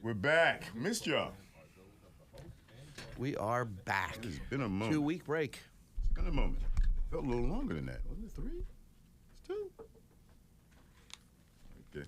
We're back. Missed y'all. We are back. It's been a moment. 2-week break. It's been a moment. Felt a little longer than that. Wasn't it 3? It's 2. Okay.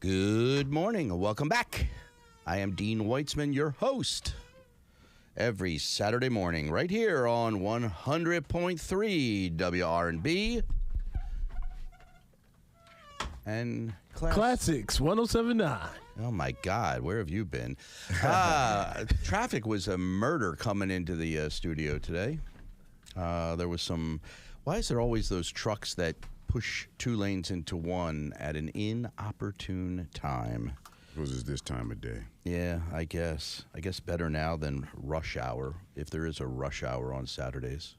Good morning. Welcome back. I am Dean Weitzman, your host. Every Saturday morning, right here on 100.3 WRNB. And Classics 107.9. Oh, my God. Where have you been? Traffic was a murder coming into the studio today. There was some... Why is there always those trucks that push 2 lanes into one at an inopportune time? Because it's this time of day. Yeah, I guess. Better now than rush hour, if there is a rush hour on Saturdays.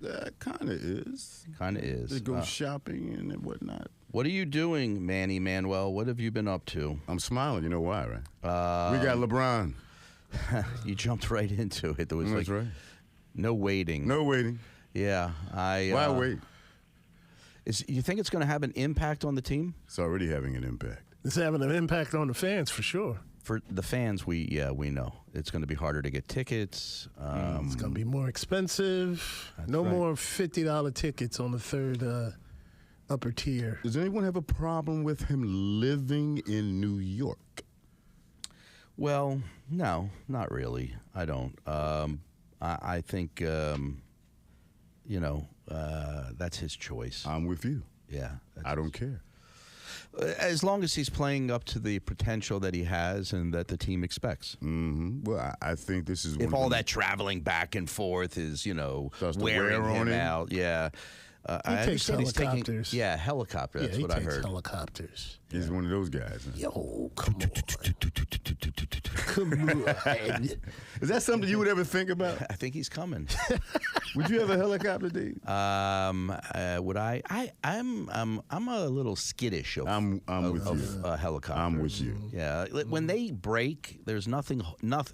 That kind of is. Kind of is. They go shopping and whatnot. What are you doing, Manny Manuel? What have you been up to? I'm smiling. You know why, right? We got LeBron. You jumped right into it. There was That's right. No waiting. No waiting. Yeah. Why wait? You think it's going to have an impact on the team? It's already having an impact. It's having an impact on the fans for sure. For the fans, we know. It's going to be harder to get tickets. It's going to be more expensive. No right. more $50 tickets on the third upper tier. Does anyone have a problem with him living in New York? Well, no, not really. I don't. I think, that's his choice. I'm with you. Yeah. I don't care. As long as he's playing up to the potential that he has and that the team expects. Mm-hmm. Well, I think this is if all that traveling back and forth is, wearing him out. Yeah. He takes helicopters. Helicopter. That's what I heard. He takes helicopters. He's one of those guys. Huh? Yo, come on. Come on. Is that something you would ever think about? I think he's coming. Would you have a helicopter, Dave? Would I? I'm a little skittish of helicopters. I'm with you. Yeah. When they break, there's nothing.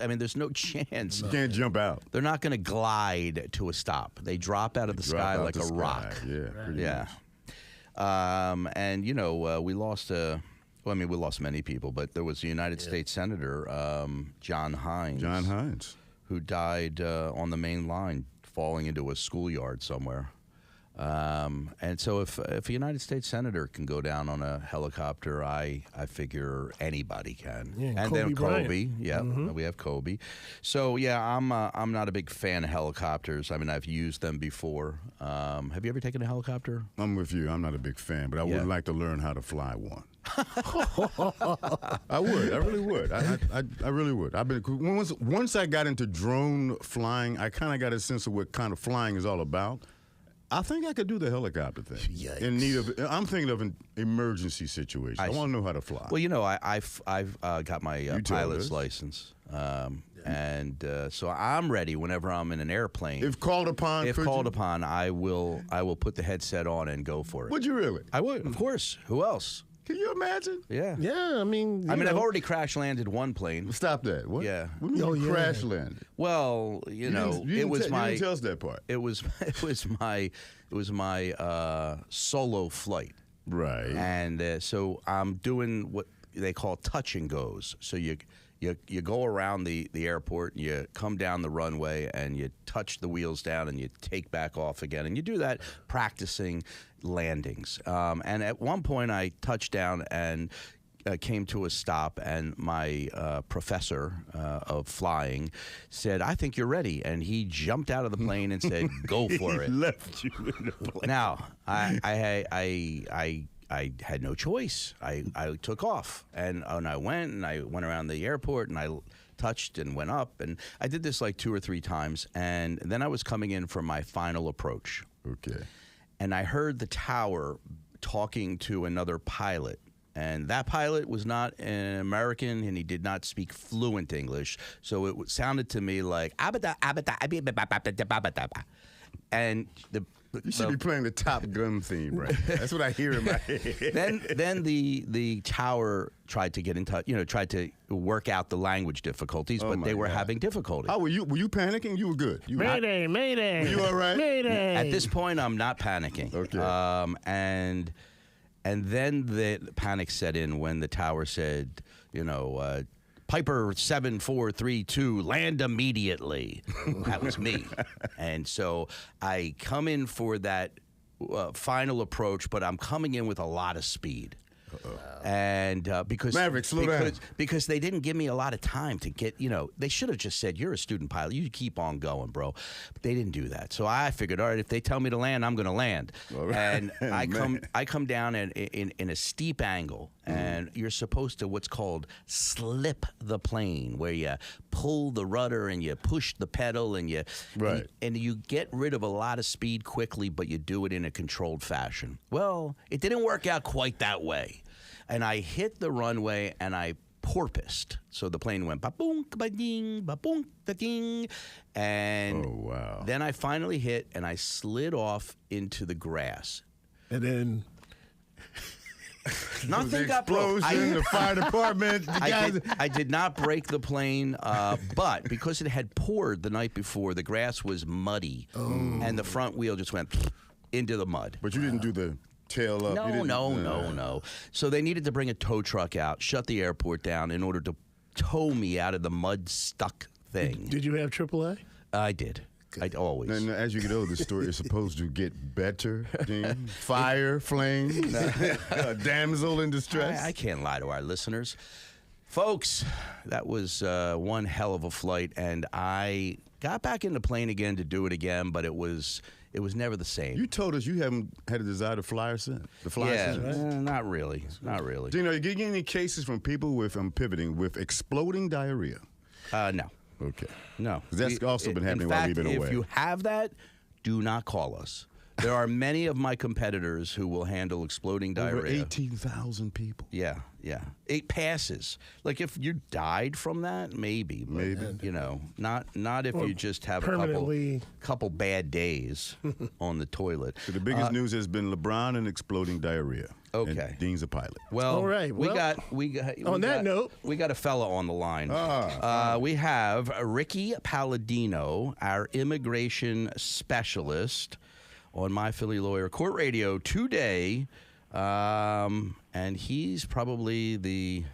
I mean, there's no chance. You can't jump out. They're not going to glide to a stop. They drop out of the sky like a rock. Yeah. Yeah. And we lost we lost many people, but there was a United States Senator, John Hines. Who died on the main line, falling into a schoolyard somewhere. And so if a United States Senator can go down on a helicopter, I figure anybody can. Yeah, and Kobe then Kobe, Bryant. We have Kobe. So yeah, I'm not a big fan of helicopters. I mean, I've used them before. Have you ever taken a helicopter? I'm with you. I'm not a big fan, but I would like to learn how to fly one. I would. I really would. I really would. Once I got into drone flying, I kind of got a sense of what kind of flying is all about. I think I could do the helicopter thing. Yikes. In need of, I'm thinking of an emergency situation. I want to know how to fly. Well, I've got my pilot's license, and so I'm ready whenever I'm in an airplane. If called upon, I will put the headset on and go for it. Would you really? I would, of course. Who else? Can you imagine? Yeah. Yeah, I mean, I've already crash landed one plane. Stop that. What? Yeah. What do you mean crash landed? Well, you didn't tell us that part. It was my solo flight. Right. And so I'm doing what they call touch and goes. So you go around the airport, and you come down the runway, and you touch the wheels down, and you take back off again. And you do that practicing landings. And at one point, I touched down and came to a stop, and my professor of flying said, "I think you're ready." And he jumped out of the plane and said, "Go for it." He left you in the plane. Now, I had no choice. I took off, and I went around the airport, and I touched and went up, and I did this like 2 or 3 times, and then I was coming in for my final approach. Okay. And I heard the tower talking to another pilot. And that pilot was not an American, and he did not speak fluent English. So it sounded to me like, and You should be playing the Top Gun theme, right? That's what I hear in my head. then the tower tried to get in touch, tried to work out the language difficulties, but they were having difficulty. Oh, were you panicking? You were good. Mayday, mayday. Were you all right? Mayday. At this point, I'm not panicking. Okay. And then the panic set in when the tower said, Piper 7432, land immediately. That was me. And so I come in for that final approach, but I'm coming in with a lot of speed. And because Maverick, slow down. Because they didn't give me a lot of time to get, they should have just said, you're a student pilot, you keep on going, bro. But they didn't do that. So I figured, all right, if they tell me to land, I'm going to land. Right. And I come down in a steep angle, and you're supposed to what's called slip the plane, where you pull the rudder and you push the pedal and and you get rid of a lot of speed quickly, but you do it in a controlled fashion. Well, it didn't work out quite that way. And I hit the runway and I porpoised. So the plane went ba-boom, ba-ding, ba-boom, da-ding. And then I finally hit and I slid off into the grass. And then nothing got broke. The fire department. I did not break the plane, but because it had poured the night before, the grass was muddy, and the front wheel just went into the mud. But you didn't do the tail up. No. So they needed to bring a tow truck out, shut the airport down in order to tow me out of the mud-stuck thing. Did you have AAA? I did. I always. And as you get older, the story is supposed to get better. Dean. Fire, flames, a damsel in distress. I can't lie to our listeners. Folks, that was one hell of a flight, and I got back in the plane again to do it again, but it was never the same. You told us you haven't had a desire to fly since. Not really. Not really. Do you know, you get any cases from people with, I'm pivoting, with exploding diarrhea? No. Okay. No. That's also been happening while we've been away. If you have that, do not call us. There are many of my competitors who will handle exploding diarrhea. Over 18,000 people. Yeah. It passes. Like if you died from that, maybe. But, not if you just have a couple bad days on the toilet. So the biggest news has been LeBron and exploding diarrhea. Okay. And Dean's a pilot. Well, all right. We got on that note, we got a fella on the line. We have Ricky Palladino, our immigration specialist on My Philly Lawyer Court Radio today, and he's probably the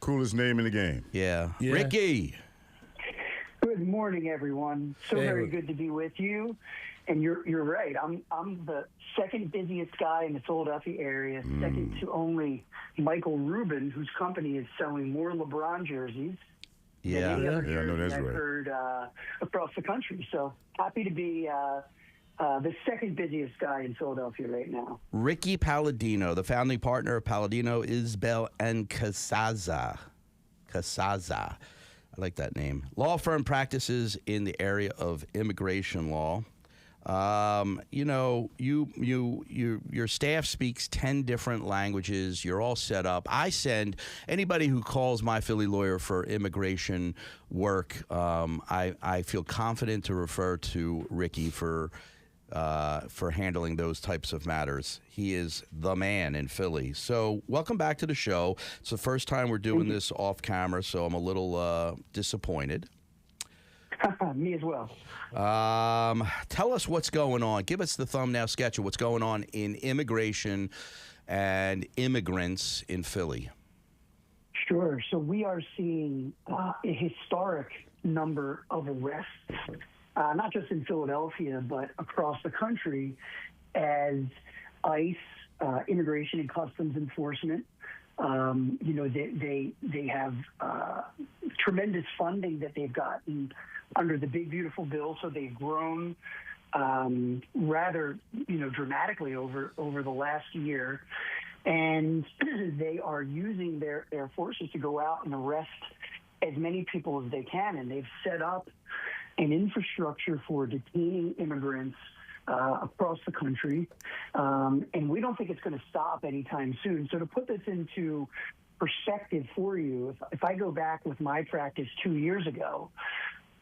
coolest name in the game. Yeah. Ricky. Good morning, everyone. Very good to be with you. And you're right. I'm the second busiest guy in the Philadelphia area, second to only Michael Rubin, whose company is selling more LeBron jerseys. Yeah, I know that's I've right. heard across the country. So happy to be the second busiest guy in Philadelphia right now. Ricky Palladino, the founding partner of Palladino, Isbell, and Casaza. I like that name. Law firm practices in the area of immigration law. Your staff speaks 10 different languages. You're all set up. I send anybody who calls My Philly Lawyer for immigration work. I feel confident to refer to Ricky for handling those types of matters. He is the man in Philly. So welcome back to the show. It's the first time we're doing this off camera, so I'm a little disappointed. Me as well. Tell us what's going on. Give us the thumbnail sketch of what's going on in immigration and immigrants in Philly. Sure. So we are seeing a historic number of arrests, not just in Philadelphia, but across the country, as ICE, Immigration and Customs Enforcement, they have tremendous funding that they've gotten under the Big Beautiful Bill, so they've grown rather dramatically over the last year, and they are using their forces to go out and arrest as many people as they can, and they've set up an infrastructure for detaining immigrants across the country, and we don't think it's going to stop anytime soon. So to put this into perspective for you, if I go back with my practice 2 years ago,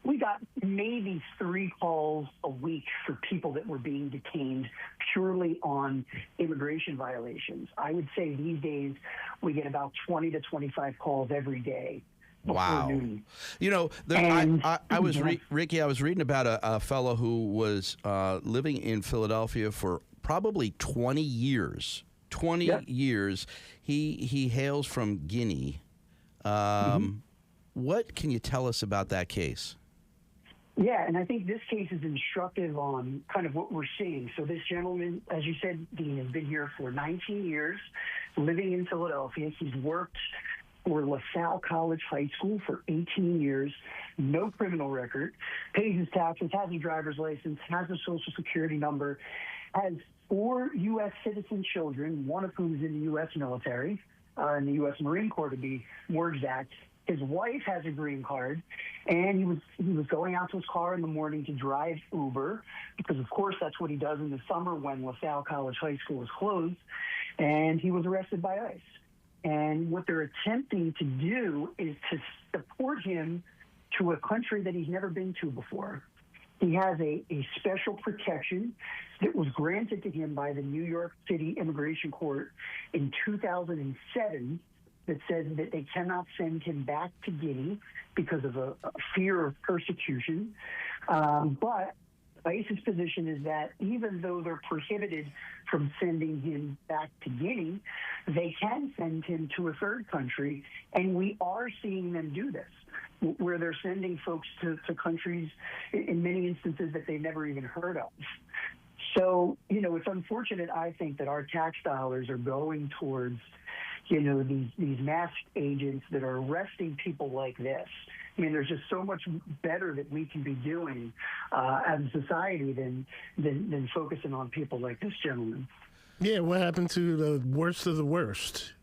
we got maybe 3 calls a week week for people that were being detained purely on immigration violations. I would say these days we get about 20 to 25 calls every day. Wow. Noon. You know, I was Ricky. I was reading about a fellow who was living in Philadelphia for probably 20 years. 20 years. He hails from Guinea. What can you tell us about that case? Yeah, and I think this case is instructive on kind of what we're seeing. So this gentleman, as you said, Dean, has been here for 19 years, living in Philadelphia. He's worked for LaSalle College High School for 18 years, no criminal record, pays his taxes, has a driver's license, has a social security number, has 4 U.S. citizen children, one of whom is in the U.S. military, in the U.S. Marine Corps to be more exact. His wife has a green card, and he was going out to his car in the morning to drive Uber, because of course that's what he does in the summer when LaSalle College High School is closed, and he was arrested by ICE. And what they're attempting to do is to deport him to a country that he's never been to before. He has a special protection that was granted to him by the New York City Immigration Court in 2007 that says that they cannot send him back to Guinea because of a fear of persecution. But ICE's position is that even though they're prohibited from sending him back to Guinea, they can send him to a third country, and we are seeing them do this, where they're sending folks to countries in many instances that they've never even heard of. So, it's unfortunate, I think, that our tax dollars are going towards these masked agents that are arresting people like this. I mean, there's just so much better that we can be doing as a society than focusing on people like this gentleman. Yeah, what happened to the worst of the worst?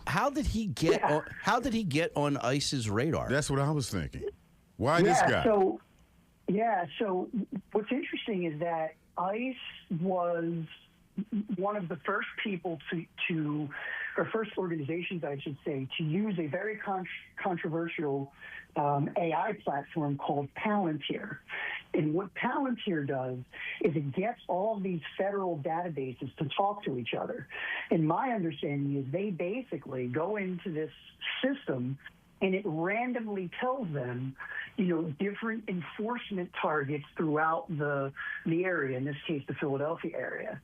How did he get? How did he get on ICE's radar? That's what I was thinking. Why this guy? So what's interesting is that ICE was one of the first people or first organizations, I should say, to use a very controversial AI platform called Palantir. And what Palantir does is it gets all these federal databases to talk to each other. And my understanding is they basically go into this system and it randomly tells them, different enforcement targets throughout the area, in this case, the Philadelphia area.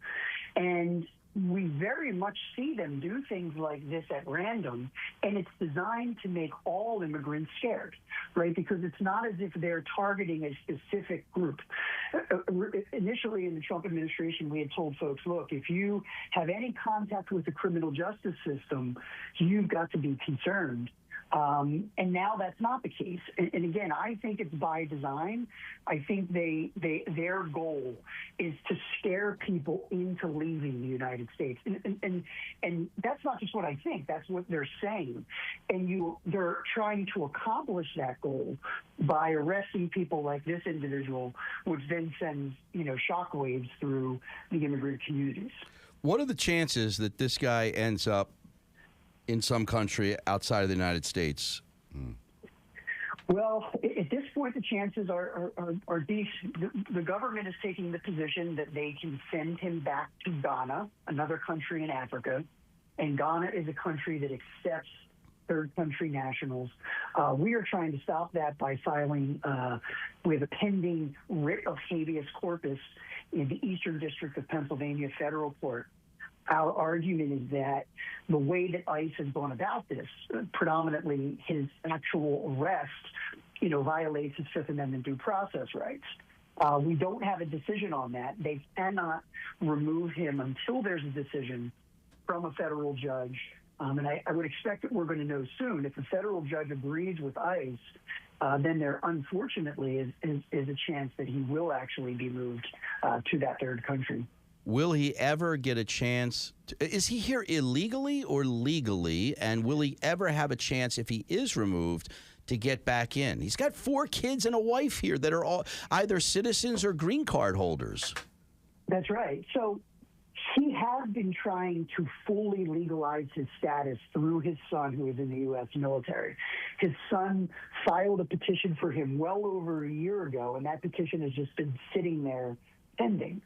And we very much see them do things like this at random, and it's designed to make all immigrants scared, right? Because it's not as if they're targeting a specific group. Initially, in the Trump administration, we had told folks, look, if you have any contact with the criminal justice system, you've got to be concerned. And now that's not the case. And again, I think it's by design. I think their goal is to scare people into leaving the United States. And that's not just what I think. That's what they're saying. And they're trying to accomplish that goal by arresting people like this individual, which then sends, shockwaves through the immigrant communities. What are the chances that this guy ends up in some country outside of the United States? Well, at this point, the chances are decent. The government is taking the position that they can send him back to Ghana, another country in Africa. And Ghana is a country that accepts third country nationals. We are trying to stop that by filing with a pending writ of habeas corpus in the Eastern District of Pennsylvania Federal Court. Our argument is that the way that ICE has gone about this, predominantly his actual arrest, violates his Fifth Amendment due process rights. We don't have a decision on that. They cannot remove him until there's a decision from a federal judge. And I would expect that we're going to know soon. If the federal judge agrees with ICE, then there unfortunately is a chance that he will actually be moved to that third country. Will he ever get a chance? Is he here illegally or legally? And will he ever have a chance, if he is removed, to get back in? He's got 4 kids and a wife here that are all either citizens or green card holders. That's right. So he has been trying to fully legalize his status through his son, who is in the U.S. military. His son filed a petition for him well over a year ago, and that petition has just been sitting there pending.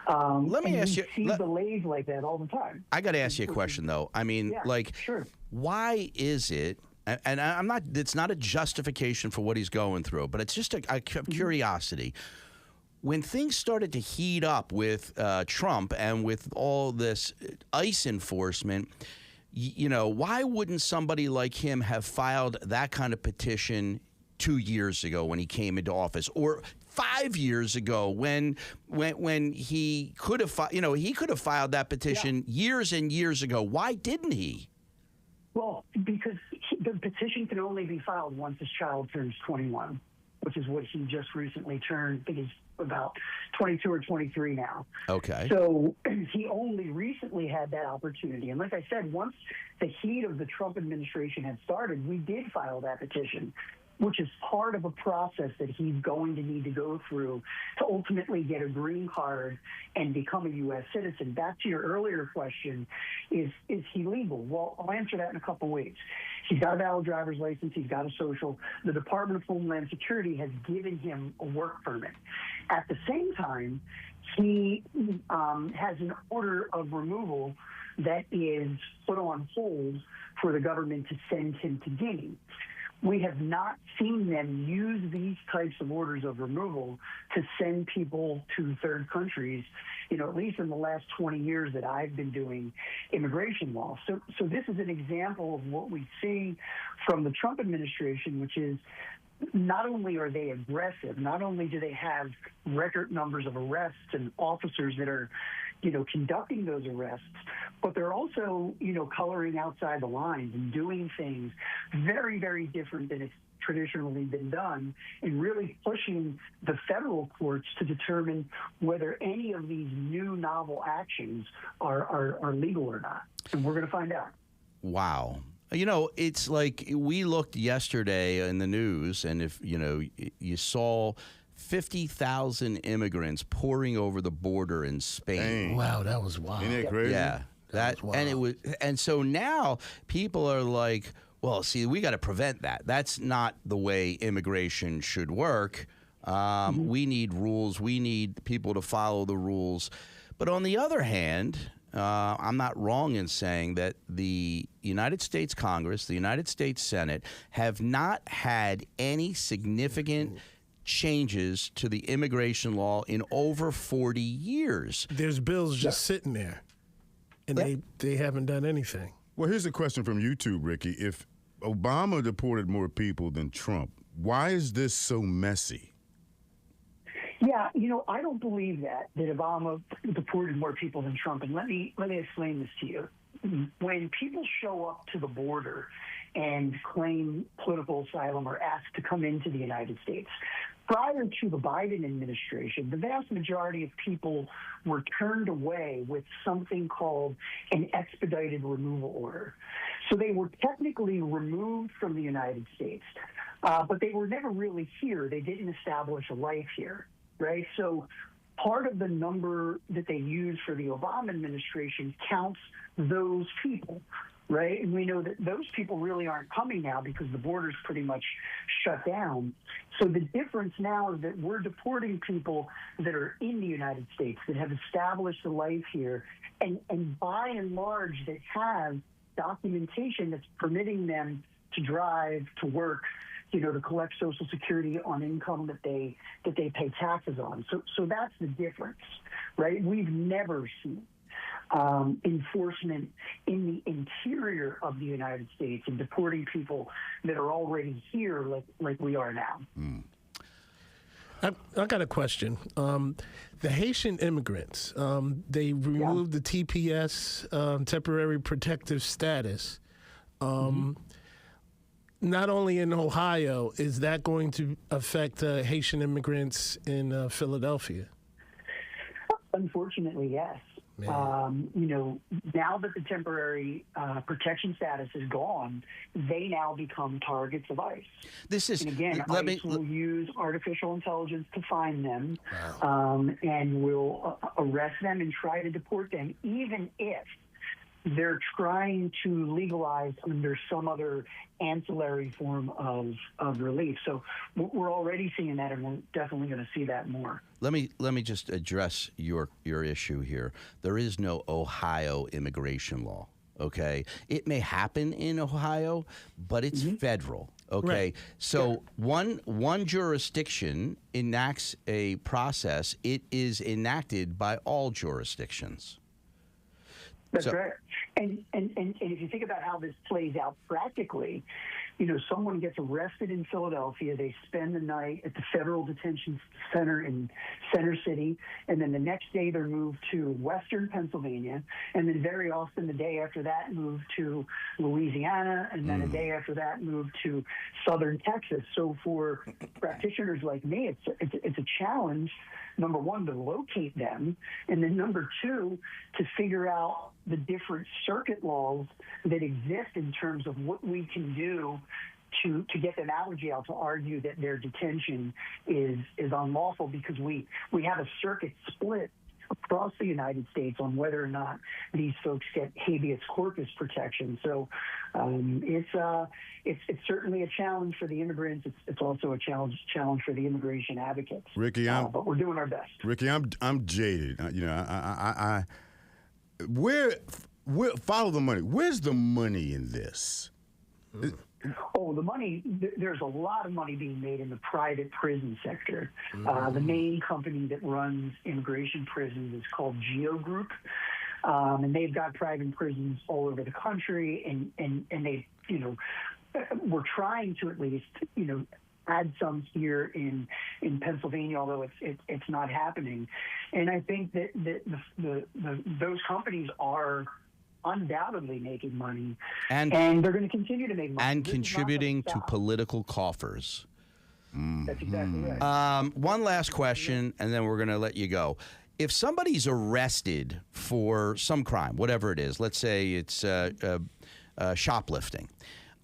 Let me ask you. See delays like that all the time. I got to ask you a question, though. I mean, Yeah, sure. why is it? And I'm not. It's not a justification for what he's going through, but it's just a curiosity. When things started to heat up with Trump and with all this ICE enforcement, you know, why wouldn't somebody like him have filed that kind of petition 2 years ago when he came into office, or 5 years ago when he could have, he could have filed that petition years and years ago? Why didn't he? Well, because the petition can only be filed once his child turns 21, which is what he just recently turned. I think he's about 22 or 23 now. Okay. So he only recently had that opportunity. And like I said, once the heat of the Trump administration had started, we did file that petition, which is part of a process that he's going to need to go through to ultimately get a green card and become a U.S. citizen. Back to your earlier question, is he legal? Well, I'll answer that in a couple ways. Has got a valid driver's license. He's got a social. The Department of Homeland Security has given him a work permit. At the same time, he has an order of removal that is put on hold for the government to send him to Guinea. We have not seen them use these types of orders of removal to send people to third countries, at least in the last 20 years that I've been doing immigration law. So this is an example of what we see from the Trump administration, which is not only are they aggressive, not only do they have record numbers of arrests and officers that are conducting those arrests, but they're also, coloring outside the lines and doing things very, very different than it's traditionally been done, and really pushing the federal courts to determine whether any of these new novel actions are legal or not. And we're going to find out. Wow. It's like we looked yesterday in the news, and if, you saw 50,000 immigrants pouring over the border in Spain. Dang. Wow, that was wild. Isn't that crazy? Yeah. That was wild. And so now people are like, well, see, we got to prevent that. That's not the way immigration should work. We need rules. We need people to follow the rules. But on the other hand, I'm not wrong in saying that the United States Congress, the United States Senate, have not had any significant changes to the immigration law in over 40 years. There's bills just sitting there, and they haven't done anything. Well, here's a question from YouTube, Ricky. If Obama deported more people than Trump, why is this so messy? Yeah, I don't believe that Obama deported more people than Trump. And let me explain this to you. When people show up to the border and claim political asylum or ask to come into the United States, prior to the Biden administration, the vast majority of people were turned away with something called an expedited removal order. So they were technically removed from the United States, but they were never really here. They didn't establish a life here, right? So part of the number that they use for the Obama administration counts those people, right? And we know that those people really aren't coming now because the border's pretty much shut down. So the difference now is that we're deporting people that are in the United States, that have established a life here, and by and large that have documentation that's permitting them to drive, to work, to collect Social Security on income that they pay taxes on. So that's the difference, right? We've never seen enforcement in the interior of the United States and deporting people that are already here like we are now. I got a question. The Haitian immigrants, they removed the TPS, temporary protective status. Not only in Ohio, is that going to affect Haitian immigrants in Philadelphia? Unfortunately, yes. Now that the temporary protection status is gone, they now become targets of ICE. And again, ICE will use artificial intelligence to find them, and will arrest them and try to deport them, even if they're trying to legalize under some other ancillary form of relief. So we're already seeing that, and we're definitely going to see that more. Let me just address your issue here. There is no Ohio immigration law. Okay, it may happen in Ohio, but it's federal. Okay, Right. so one jurisdiction enacts a process. It is enacted by all jurisdictions. That's So- right. And if you think about how this plays out practically, someone gets arrested in Philadelphia, they spend the night at the federal detention center in Center City, and then the next day they're moved to Western Pennsylvania, and then very often the day after that moved to Louisiana, and then a day after that moved to Southern Texas. So for practitioners like me, it's a challenge, number one, to locate them, and then number two, to figure out the different circuit laws that exist in terms of what we can do to get them out of jail, to argue that their detention is unlawful, because we have a circuit split across the United States on whether or not these folks get habeas corpus protection. So it's certainly a challenge for the immigrants. It's also a challenge for the immigration advocates. Ricky, but we're doing our best. Ricky, I'm jaded. Where follow the money? Where's the money in this? Oh, the money, there's a lot of money being made in the private prison sector. The main company that runs immigration prisons is called Geo Group. And they've got private prisons all over the country. And they, we're trying to at least, add some here in Pennsylvania, although it's not happening. And I think that those companies are undoubtedly making money, and they're going to continue to make money. And contributing to political coffers. That's exactly right. One last question, and then we're going to let you go. If somebody's arrested for some crime, whatever it is, let's say it's shoplifting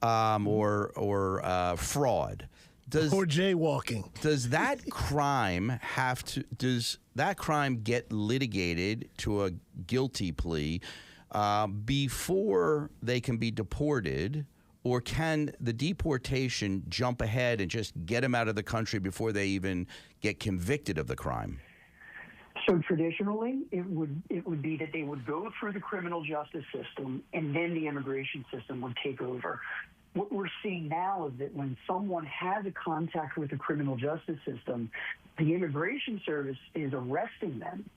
or fraud, Or jaywalking. does that crime does that crime get litigated to a guilty plea before they can be deported, or can the deportation jump ahead and just get them out of the country before they even get convicted of the crime? So traditionally, it would be that they would go through the criminal justice system, and then the immigration system would take over. What we're seeing now is that when someone has a contact with the criminal justice system, the immigration service is arresting them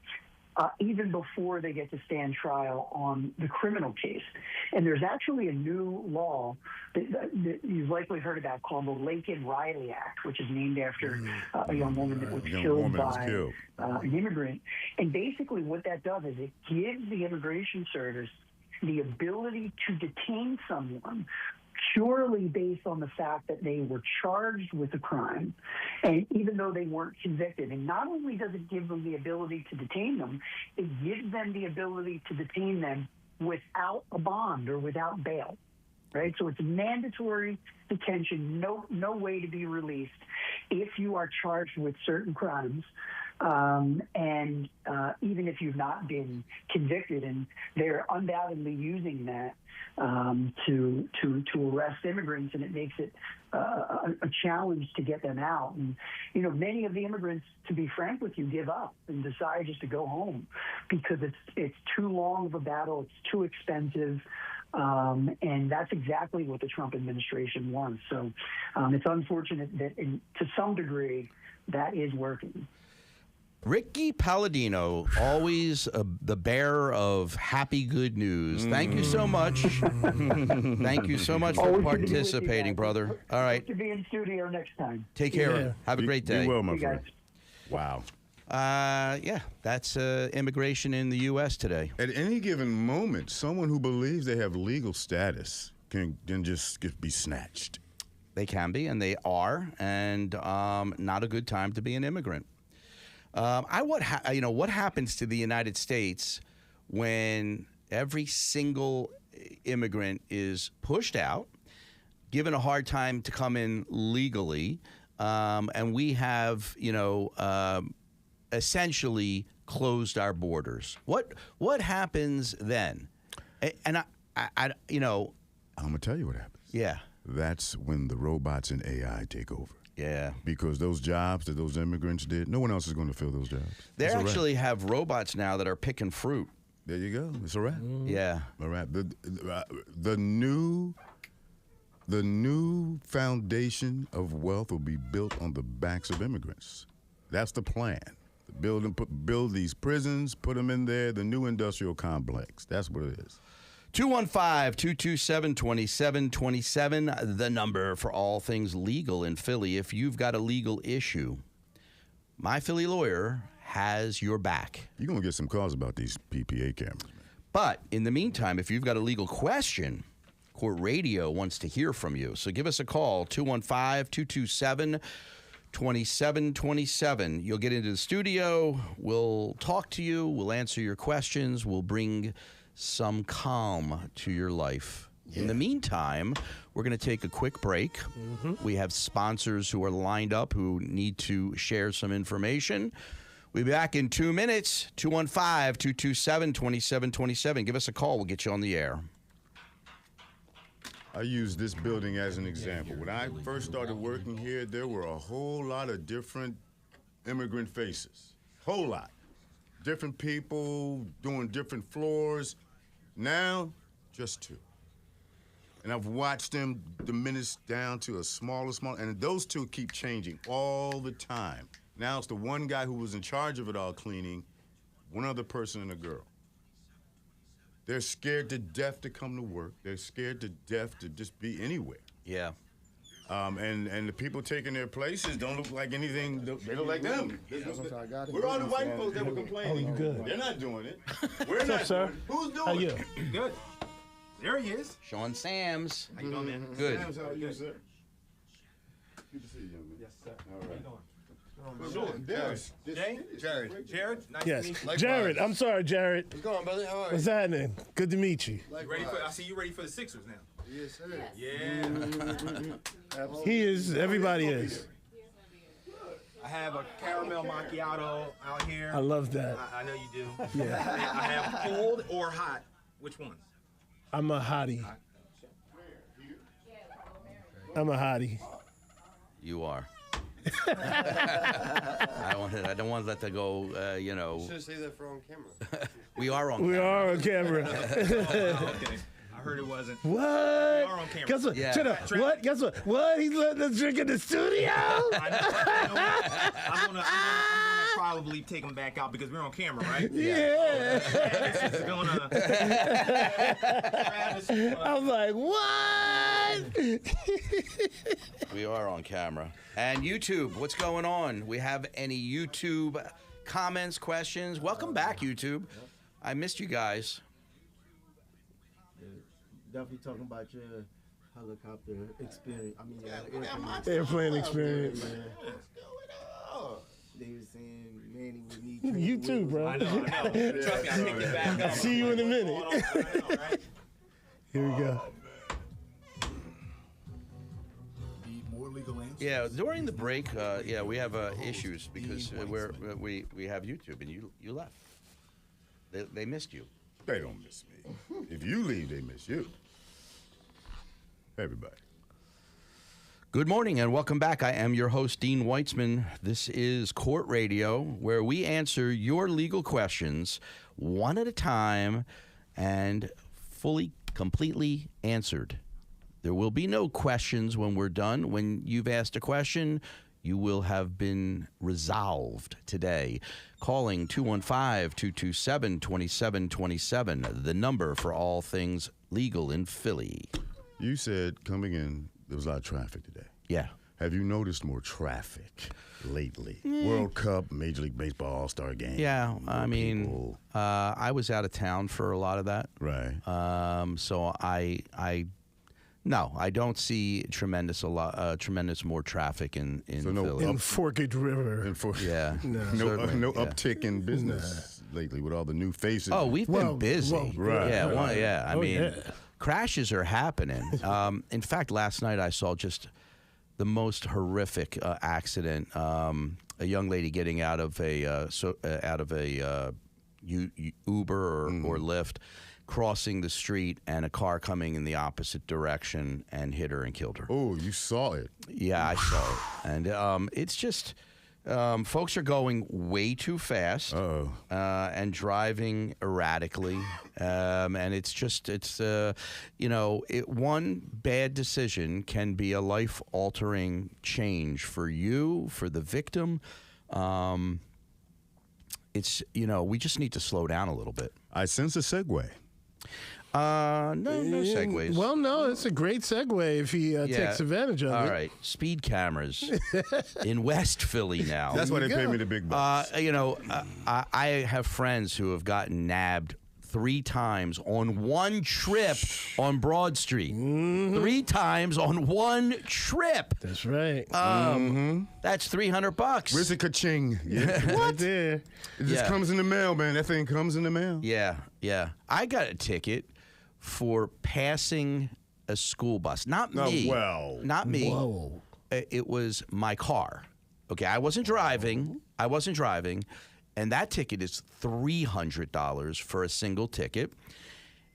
even before they get to stand trial on the criminal case. And there's actually a new law that you've likely heard about called the Laken-Riley Act, which is named after a young woman that was killed by an immigrant. And basically what that does is it gives the immigration service the ability to detain someone purely based on the fact that they were charged with a crime, and even though they weren't convicted. And not only does it give them the ability to detain them, it gives them the ability to detain them without a bond or without bail, right? So it's mandatory detention, no way to be released if you are charged with certain crimes. And even if you've not been convicted, and they're undoubtedly using that to arrest immigrants, and it makes it a challenge to get them out. And many of the immigrants, to be frank with you, give up and decide just to go home because it's too long of a battle, it's too expensive. And that's exactly what the Trump administration wants. So it's unfortunate that to some degree that is working. Ricky Palladino, always the bearer of happy good news. Thank you so much. Thank you so much for Always participating, brother. All right. Hope to be in studio next time. Take care. Yeah. Have a great day. Be well, my You friend. guys. Wow. Yeah, that's immigration in the U.S. today. At any given moment, someone who believes they have legal status can just be snatched. They can be, and they are, and not a good time to be an immigrant. What happens to the United States when every single immigrant is pushed out, given a hard time to come in legally, and we have, essentially closed our borders? What happens then? And you know, I'm gonna tell you what happens. yeah, That's when the robots and AI take over. yeah. Because those jobs that those immigrants did, no one else is going to fill those jobs. They It's a wrap. actually have robots now that are picking fruit. There you go. It's a wrap. Yeah. A wrap. The new foundation of wealth will be built on the backs of immigrants. That's the plan. Build these prisons, put them in there. The new industrial complex. That's what it is. 215-227-2727, the number for all things legal in Philly. If you've got a legal issue, My Philly Lawyer has your back. You're going to get some calls about these PPA cameras, man. But in the meantime, if you've got a legal question, Court Radio wants to hear from you. So give us a call, 215-227-2727. You'll get into the studio. We'll talk to you. We'll answer your questions. We'll bring some calm to your life. Yeah. In the meantime, we're going to take a quick break. We have sponsors who are lined up who need to share some information. We'll be back in 2 minutes, 215-227-2727. Give us a call. We'll get you on the air. I use this building as an example. When I first started working here, there were a whole lot of different immigrant faces. Whole lot. Different people doing different floors. Now, just two. And I've watched them diminish down to a smaller, and those two keep changing all the time. Now it's the one guy who was in charge of it all cleaning, one other person and a girl. They're scared to death to come to work. They're scared to death to just be anywhere. Yeah. And the people taking their places don't look like anything. They look like them. We're all the white folks that were complaining. Oh, good. They're not doing it. We're not sir? doing it. Who's doing How you? it? Good. There he is. Sean Sams. How you doing, man? Good. Sam's, how are you, sir? Good to see you, young man. Yes, sir. All right. How you doing? Jared. Nice Yes. to meet you. Jared, I'm sorry, Jared. What's going on, brother? How are you? What's happening? Good to meet you. You ready for? I see you ready for the Sixers now. Yes, sir. Yeah. He is. Everybody is. I have a caramel macchiato out here. I love that. I know you do. Yeah. I have cold or hot. Which one? I'm a hottie. I'm a hottie. You are. I don't want to let that go, You should say that for on camera. We are on We camera. are on camera. Oh, okay. I heard it wasn't. What? are on camera. Guess what? Yeah. Shut up. What? Guess what? What? He's letting us drink in the studio? I'm gonna probably take him back out because we're on camera, right? Yeah. Travis is gonna. I was like, what? We are on camera. And YouTube, what's going on? We have any YouTube comments, questions? Welcome back, YouTube. I missed you guys. Definitely talking about your helicopter experience. I mean, Airplane experience. They were saying Manny would need You too, bro. I know. Trust me, I picked it back up. See you in a minute. I know, right? Here we go. More legal answers. Yeah, during the break, we have issues because we have YouTube and you left. They missed you. They don't miss me. If you leave, they miss you. Everybody. Good morning and welcome back. I am your host, Dean Weitzman. This is Court Radio, where we answer your legal questions one at a time and fully, completely answered. There will be no questions when we're done. When you've asked a question, you will have been resolved today. Calling 215-227-2727, the number for all things legal in Philly. You said coming in, there was a lot of traffic today. Yeah. Have you noticed more traffic lately? World Cup, Major League Baseball, All-Star Game. Yeah, more I mean, people. I was out of town for a lot of that. Right. So I don't see tremendous more traffic in So no Philly. In Forked River. And for Yeah. no certainly, yeah. uptick in business lately with all the new faces. Oh, we've been busy. right. Yeah, Right. I Oh, mean, yeah. crashes are happening. In fact, last night I saw just the most horrific accident. A young lady getting out of a Uber or Lyft, crossing the street and a car coming in the opposite direction and hit her and killed her. Oh, you saw it. Yeah, I saw it. And it's just folks are going way too fast and driving erratically. And one bad decision can be a life-altering change for you, for the victim. We just need to slow down a little bit. I sense a segue. No segues. Well, no, it's a great segue if he takes advantage of it. All right, speed cameras in West Philly now. That's why they pay me the big bucks. I have friends who have gotten nabbed 3 times on one trip on Broad Street. 3 times on one trip. That's right. That's $300. Where's the ka-ching? Yeah. Right there. It just comes in the mail, man. That thing comes in the mail. Yeah. I got a ticket for passing a school bus. Not me. Not me. Whoa. It was my car. Okay, I wasn't driving. And that ticket is $300 for a single ticket.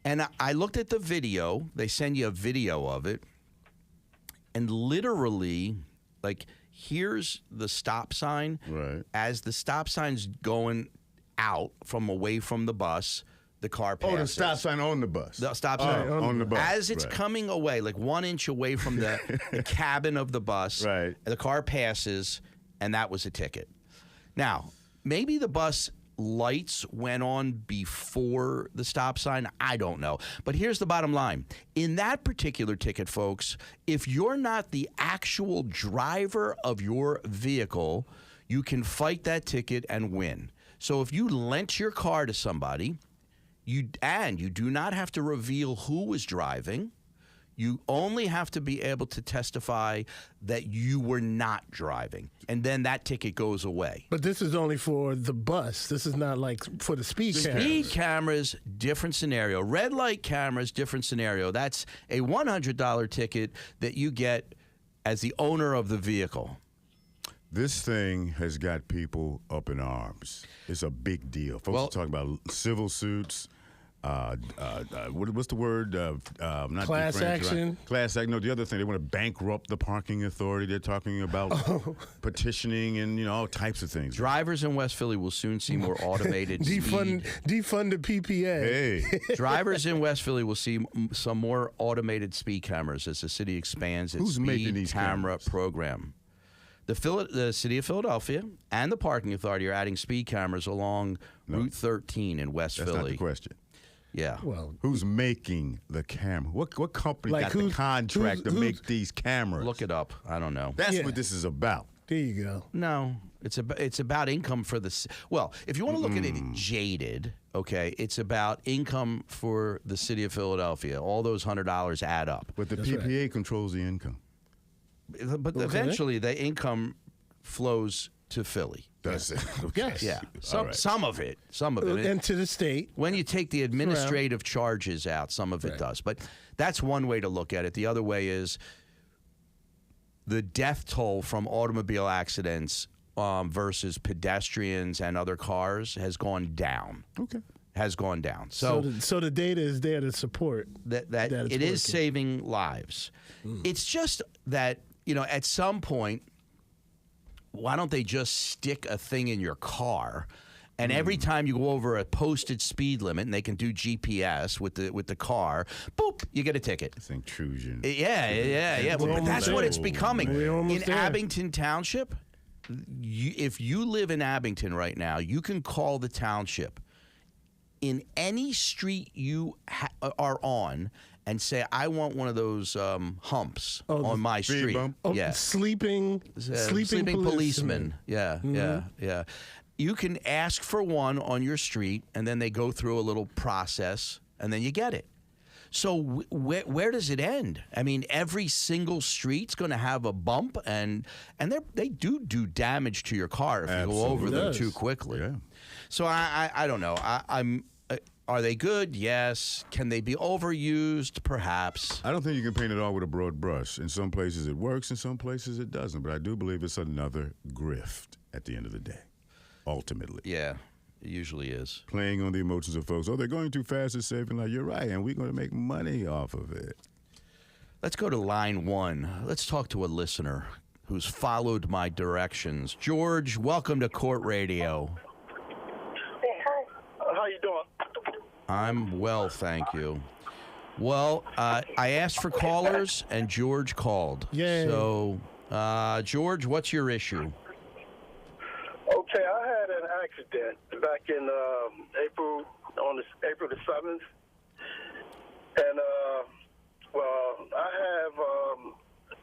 And I looked at the video. They send you a video of it. And literally, like, here's the stop sign. Right. As the stop sign's going out from away from the bus, the car passes. Oh, the stop sign on the bus. The stop sign on the bus. As it's coming away, like 1 inch away from the cabin of the bus, right. The car passes, and that was a ticket. Now, maybe the bus lights went on before the stop sign. I don't know. But here's the bottom line. In that particular ticket, folks, if you're not the actual driver of your vehicle, you can fight that ticket and win. So if you lent your car to somebody, you do not have to reveal who was driving. You only have to be able to testify that you were not driving, and then that ticket goes away. But this is only for the bus. This is not like for the speed cameras. Speed cameras, different scenario. Red light cameras, different scenario. That's a $100 ticket that you get as the owner of the vehicle. This thing has got people up in arms. It's a big deal. Folks are talking about civil suits. What's the word? Not class action. Class action. No, the other thing, they want to bankrupt the parking authority. They're talking about petitioning and all types of things. Drivers in West Philly will soon see more automated defund the PPA. Hey, drivers in West Philly will see some more automated speed cameras as the city expands its speed camera program. The city of Philadelphia and the parking authority are adding speed cameras along Route 13 in West Philly. That's not the question. Yeah. Well, who's making the camera? What company got the contract to make these cameras? Look it up. I don't know. That's what this is about. There you go. No, it's about income for the. Well, if you want to look at it jaded, okay, it's about income for the city of Philadelphia. All those $100 add up. But the PPA controls the income. But eventually, the income flows to Philly. Does it? Okay. Yes. Yeah. Some of it. And to the state. When you take the administrative charges out, some of it does. But that's one way to look at it. The other way is the death toll from automobile accidents versus pedestrians and other cars has gone down. Okay. Has gone down. So the data is there to support that it is saving lives. It's just that, at some point, why don't they just stick a thing in your car, and every time you go over a posted speed limit, and they can do GPS with the car, boop, you get a ticket. It's intrusion. Yeah. But that's what it's becoming. In there. Abington Township, if you live in Abington right now, you can call the township in any street you are on and say, I want one of those humps on my street. Bump. Sleeping policeman. Yeah. You can ask for one on your street, and then they go through a little process, and then you get it. So where does it end? I mean, every single street's going to have a bump, and they do damage to your car if you go over them too quickly. Yeah. So I don't know. Are they good? Yes. Can they be overused? Perhaps. I don't think you can paint it all with a broad brush. In some places it works, in some places it doesn't. But I do believe it's another grift at the end of the day, ultimately. Yeah. It usually is. Playing on the emotions of folks. Oh, they're going too fast to save. And like, you're right, and we're going to make money off of it. Let's go to line 1. Let's talk to a listener who's followed my directions. George, welcome to Court Radio. Hey, hi. How you doing? I'm well, thank you. Well, I asked for callers, and George called. Yay. So, George, what's your issue? Okay, I had an accident back in April the 7th, and I have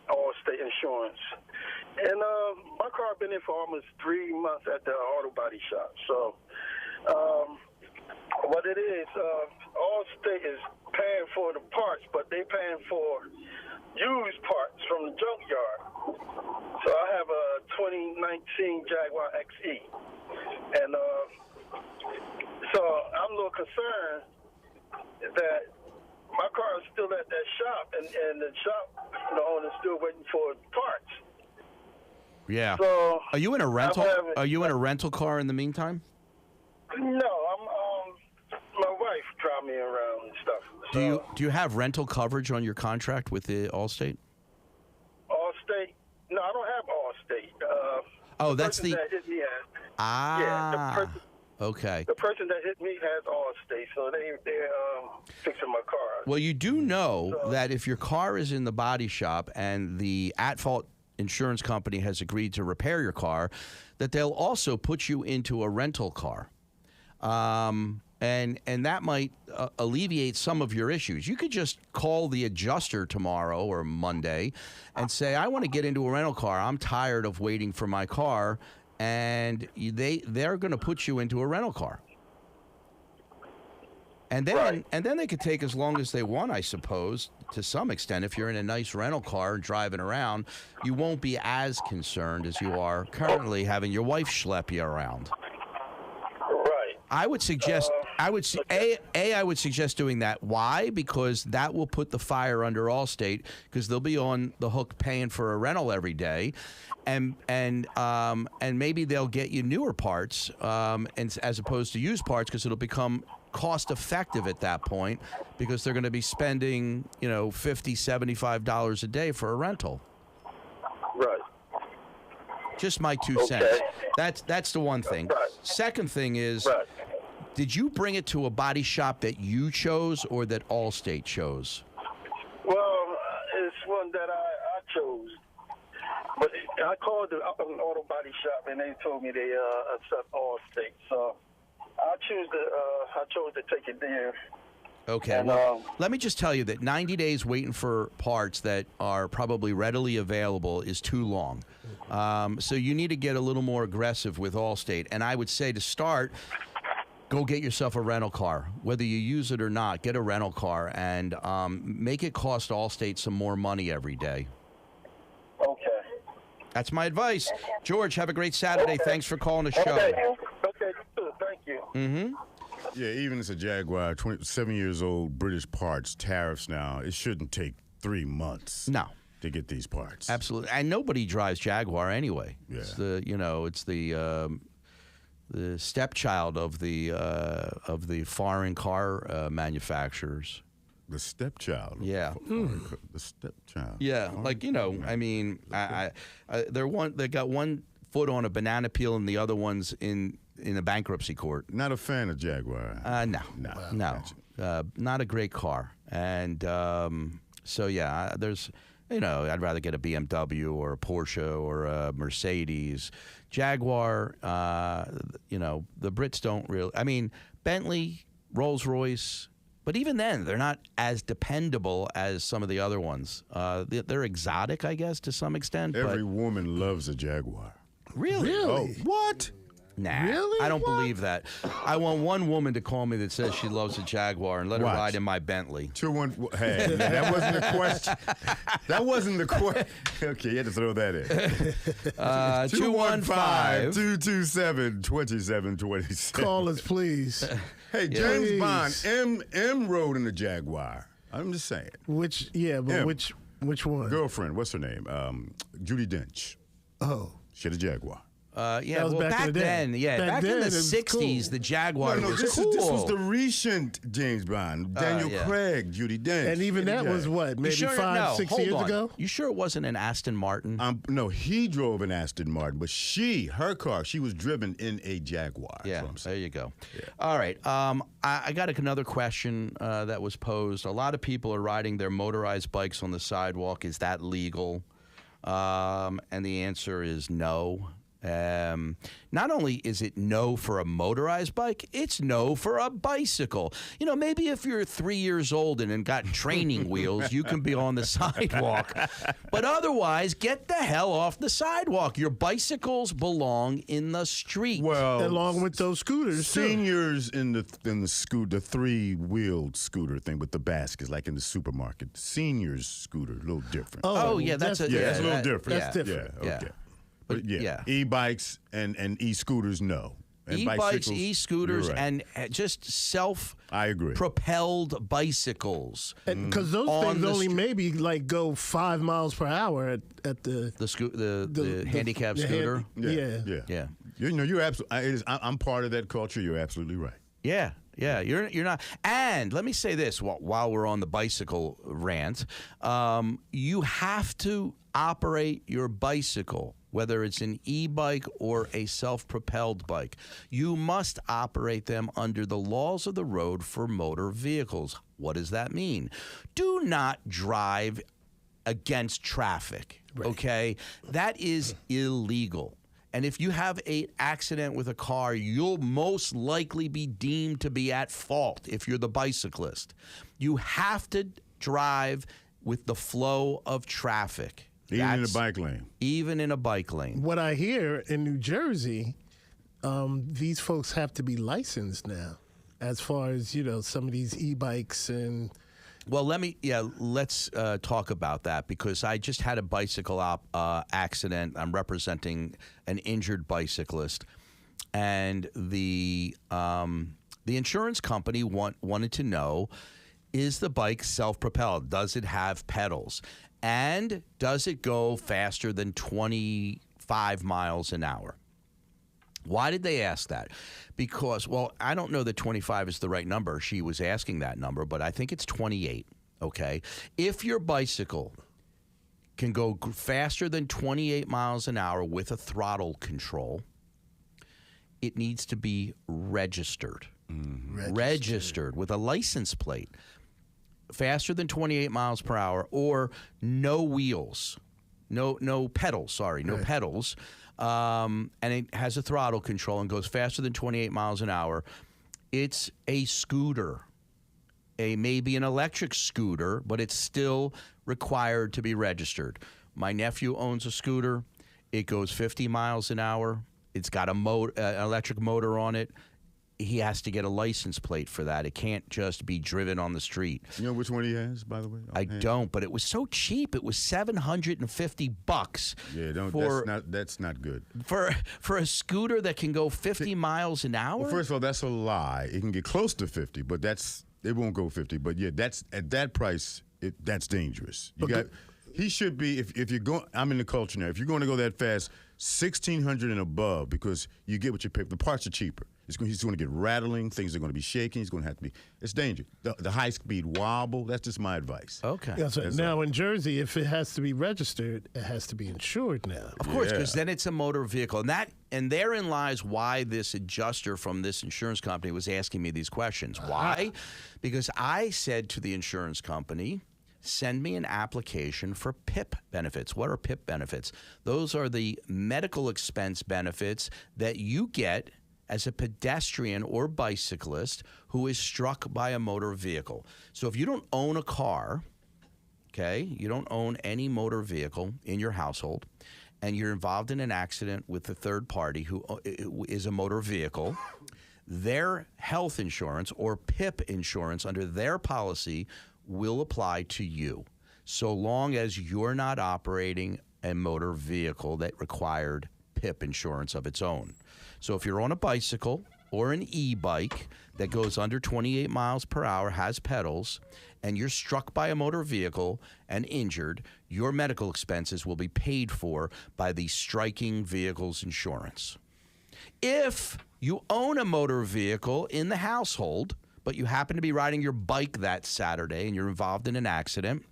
Allstate insurance, and my car been in for almost 3 months at the auto body shop. So, what it is, Allstate is paying for the parts, but they paying for used parts from the junkyard. So I have a 2019 Jaguar XE, and so I'm a little concerned that my car is still at that shop, and the shop, owner's still waiting for parts. Yeah. So Are you in a rental? Are you in a rental car in the meantime? No, my wife drive me around and stuff. Do you have rental coverage on your contract with the Allstate? Allstate? No, I don't have Allstate. That's person the that hit me has. ah. Yeah, Okay. the person that hit me has Allstate, so they're fixing my car. Well, you do know that if your car is in the body shop and the at-fault insurance company has agreed to repair your car, that they'll also put you into a rental car. And that might alleviate some of your issues. You could just call the adjuster tomorrow or Monday and say, I want to get into a rental car. I'm tired of waiting for my car. And they're going to put you into a rental car. And then they could take as long as they want, I suppose, to some extent. If you're in a nice rental car and driving around, you won't be as concerned as you are currently having your wife schlep you around. Right. I would suggest I would suggest doing that. Why? Because that will put the fire under Allstate, because they'll be on the hook paying for a rental every day, and maybe they'll get you newer parts, and as opposed to used parts, because it'll become cost effective at that point, because they're going to be spending $50, $75 a day for a rental. Right. Just my 2 cents. That's the one thing. Right. Second thing is, Right. did you bring it to a body shop that you chose or that Allstate chose? Well, it's one that I chose. But I called the auto body shop, and they told me they accept Allstate. So I chose to take it there. Okay, And, well, let me just tell you that 90 days waiting for parts that are probably readily available is too long. So you need to get a little more aggressive with Allstate. And I would say to start, go get yourself a rental car. Whether you use it or not, get a rental car and make it cost Allstate some more money every day. Okay. That's my advice. George, have a great Saturday. Okay. Thanks for calling the show. Okay, thank you. Mm-hmm. Yeah, even as a Jaguar, 27 years old, British parts, tariffs now, it shouldn't take 3 months. No. To get these parts. Absolutely. And nobody drives Jaguar anyway. Yeah. It's the stepchild of the foreign car manufacturers. The stepchild. Yeah. The stepchild. Yeah, I mean, they got one foot on a banana peel and the other one's in a bankruptcy court. Not a fan of Jaguar. No, Gotcha. not a great car. And so yeah, there's, I'd rather get a BMW or a Porsche or a Mercedes. Jaguar, the Brits don't really. I mean, Bentley, Rolls-Royce. But even then, they're not as dependable as some of the other ones. They're exotic, I guess, to some extent. Every woman loves a Jaguar. Really? Oh, what? Nah, Really? I don't believe that. I want one woman to call me that says she loves a Jaguar and let her Watch. ride in my Bentley. 2-1. Hey, that wasn't the question. That wasn't the question. Okay, you had to throw that in. 215-227-2727. Call us, please. Hey, James Please. Bond, M rode in a Jaguar. I'm just saying. Which one? Girlfriend, what's her name? Judi Dench. Oh. She had a Jaguar. That was well, back in the day. then, back in then, the it was 60s, cool. the Jaguar No, was this cool. was the recent James Bond. Daniel yeah. Craig, Judi Dench. And even that was what, You maybe sure? 5, No, 6 hold years on. ago? You sure it wasn't an Aston Martin? No, he drove an Aston Martin, but her car, she was driven in a Jaguar. Yeah, That's what I'm there saying. you go. All right. I got another question that was posed. A lot of people are riding their motorized bikes on the sidewalk. Is that legal? And the answer is no. Not only is it no for a motorized bike, it's no for a bicycle. You know, maybe if you're 3 years old and got training wheels, you can be on the sidewalk. But otherwise, get the hell off the sidewalk. Your bicycles belong in the street. Well, Along with those scooters, too. seniors in the scooter, the 3-wheeled scooter thing with the baskets, like in the supermarket. Seniors scooter, a little different. Oh, yeah, that's a yeah, it's a little that- different. That's different. Yeah, Yeah. okay. But yeah. e-bikes and e-scooters, no. And E-bikes, bicycles, e-scooters, you're right. and just I agree. self-propelled bicycles. Because those On things the only str- maybe like go 5 miles per hour at the The handicap the scooter. Yeah. Yeah. You know, you're absolutely. I'm part of that culture. You're absolutely right. Yeah, you're not. And let me say this: while we're on the bicycle rant, you have to operate your bicycle, whether it's an e-bike or a self-propelled bike. You must operate them under the laws of the road for motor vehicles. What does that mean? Do not drive against traffic. Okay, that is illegal. And if you have an accident with a car, you'll most likely be deemed to be at fault if you're the bicyclist. You have to drive with the flow of traffic. Even in a That's- bike lane. Even in a bike lane. What I hear in New Jersey, these folks have to be licensed now, as far as some of these e-bikes and. Well, let's talk about that, because I just had a bicycle accident. I'm representing an injured bicyclist, and the insurance company wanted to know, is the bike self-propelled? Does it have pedals? And does it go faster than 25 miles an hour? Why did they ask that? Because, well, I don't know that 25 is the right number. She was asking that number, but I think it's 28, okay? If your bicycle can go faster than 28 miles an hour with a throttle control, it needs to be registered. Registered with a license plate. Faster than 28 miles per hour, or no wheels. No pedals, no pedals. And it has a throttle control and goes faster than 28 miles an hour. It's a scooter, maybe an electric scooter, but it's still required to be registered. My nephew owns a scooter. It goes 50 miles an hour. It's got an electric motor on it. He has to get a license plate for that. It can't just be driven on the street. You know which one he has, by the way? I don't, but it was so cheap. It was $750. Yeah, that's not good. For a scooter that can go 50 miles an hour. Well, first of all, that's a lie. It can get close to 50, but it won't go 50. But yeah, that's at that price. That's dangerous. He should be. If you're going, I'm in the culture now. If you're going to go that fast, 1,600 and above, because you get what you pay. The parts are cheaper. He's going to get rattling. Things are going to be shaking. He's going to have to be. It's dangerous. The high speed wobble. That's just my advice. Okay. Yeah, so now in Jersey, if it has to be registered, it has to be insured now. Of course, because then it's a motor vehicle, and therein lies why this adjuster from this insurance company was asking me these questions. Why? Because I said to the insurance company, send me an application for PIP benefits. What are PIP benefits? Those are the medical expense benefits that you get as a pedestrian or bicyclist who is struck by a motor vehicle. So if you don't own a car, okay, you don't own any motor vehicle in your household, and you're involved in an accident with a third party who is a motor vehicle, their health insurance or PIP insurance under their policy will apply to you, so long as you're not operating a motor vehicle that required PIP insurance of its own. So if you're on a bicycle or an e-bike that goes under 28 miles per hour, has pedals, and you're struck by a motor vehicle and injured, your medical expenses will be paid for by the striking vehicle's insurance. If you own a motor vehicle in the household, but you happen to be riding your bike that Saturday and you're involved in an accident,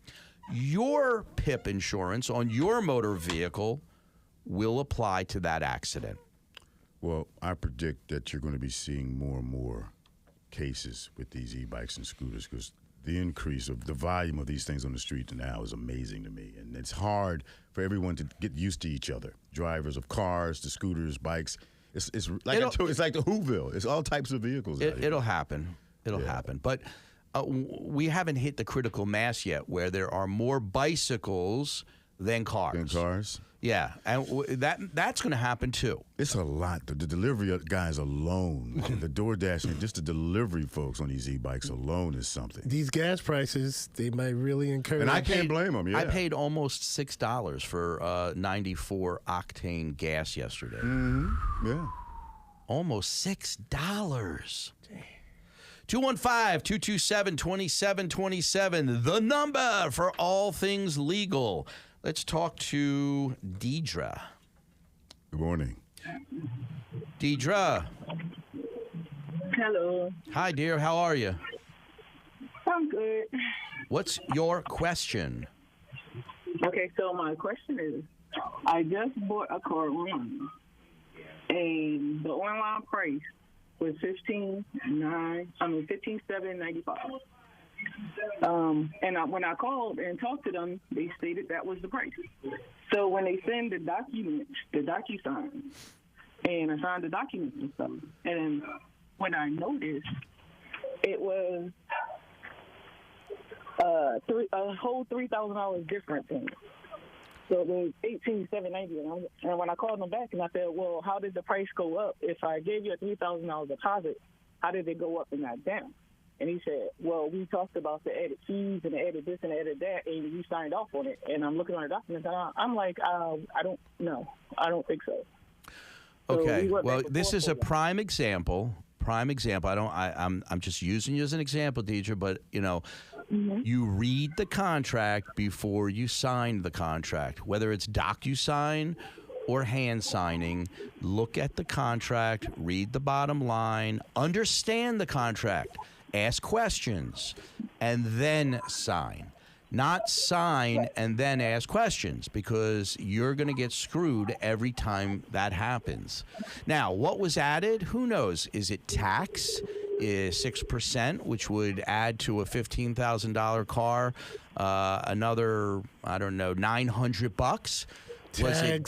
your PIP insurance on your motor vehicle will apply to that accident. Well, I predict that you're going to be seeing more and more cases with these e-bikes and scooters because the increase of the volume of these things on the street now is amazing to me. And it's hard for everyone to get used to each other. Drivers of cars, the scooters, bikes. It's like it's like the Whoville. It's all types of vehicles. It'll happen. It'll happen. But we haven't hit the critical mass yet where there are more bicycles than cars. Yeah, and that's going to happen too. It's a lot. The delivery guys alone, the DoorDash, and just the delivery folks on these e-bikes alone is something. These gas prices, they might really encourage. And I can't blame them. Yeah. I paid almost $6 for 94 octane gas yesterday. Mm-hmm. Yeah. Almost $6. 215-227-2727, the number for all things legal. Let's talk to Deidre. Good morning. Deidre. Hello. Hi, dear. How are you? I'm good. What's your question? Okay, so my question is, I just bought a car online, and the online price was $15,795. And when I called and talked to them, they stated that was the price. So when they send the documents, the DocuSign, and I signed the documents and stuff, and when I noticed, it was a whole $3,000 difference in it. So it was $18,790, and when I called them back and I said, "Well, how did the price go up? If I gave you a $3,000 deposit, how did it go up and not down?" And he said, "Well, we talked about the added fees and the added this and the added that, and you signed off on it." And I'm looking on the documents, and I'm like, I don't know. I don't think so. Okay. Well, this is a prime example. I'm just using you as an example, Deidre. But you read the contract before you sign the contract, whether it's DocuSign or hand signing. Look at the contract, read the bottom line, understand the contract, ask questions, and then sign. Not sign and then ask questions, because you're going to get screwed every time that happens. Now, what was added? Who knows? Is it tax? Is 6%, which would add to a $15,000 car another, I don't know, $900? Was it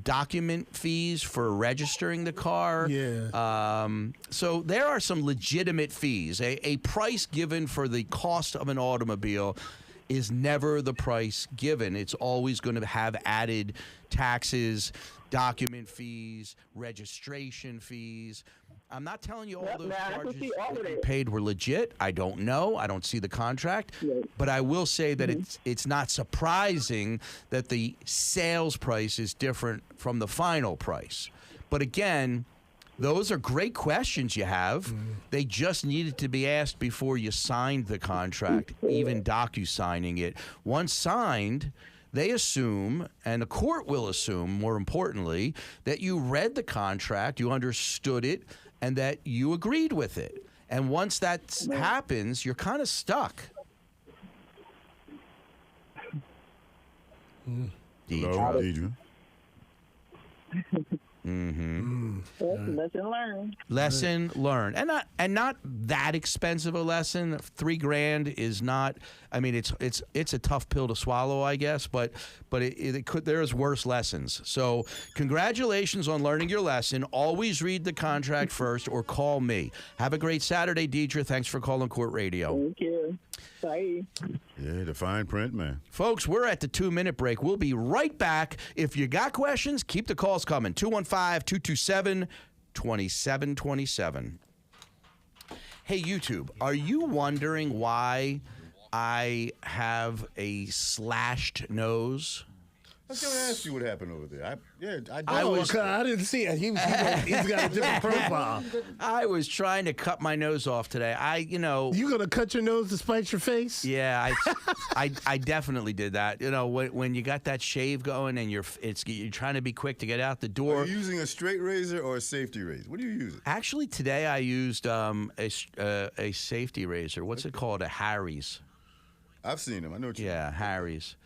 document fees for registering the car? Yeah. So there are some legitimate fees. A price given for the cost of an automobile is never the price given. It's always going to have added taxes, document fees, registration fees. I'm not telling you all those charges that you paid were legit. I don't know. I don't see the contract. But I will say that it's not surprising that the sales price is different from the final price. But again, those are great questions you have. They just needed to be asked before you signed the contract, even docu-signing it. Once signed, they assume, and the court will assume, more importantly, that you read the contract, you understood it, and that you agreed with it. And once that happens, you're kind of stuck. Deidre. Lesson learned. Lesson learned, and not that expensive a lesson. $3,000 is not. I mean, it's a tough pill to swallow, I guess. But it could. There's worse lessons. So congratulations on learning your lesson. Always read the contract first, or call me. Have a great Saturday, Deidre. Thanks for calling Court Radio. Thank you. Bye. Yeah, the fine print, man. Folks, we're at the 2-minute break. We'll be right back. If you got questions, keep the calls coming. 215-227-2727. Hey, YouTube, are you wondering why I have a slashed nose? I was going to ask you what happened over there. I didn't see it. He's got a different profile. I was trying to cut my nose off today. You gonna cut your nose to spite your face? Yeah, I definitely did that. When you got that shave going and you're trying to be quick to get out the door. Are you using a straight razor or a safety razor? What are you using? Actually, today I used a safety razor. What's it called? A Harry's. I've seen them. I know what you mean. Yeah, Harry's.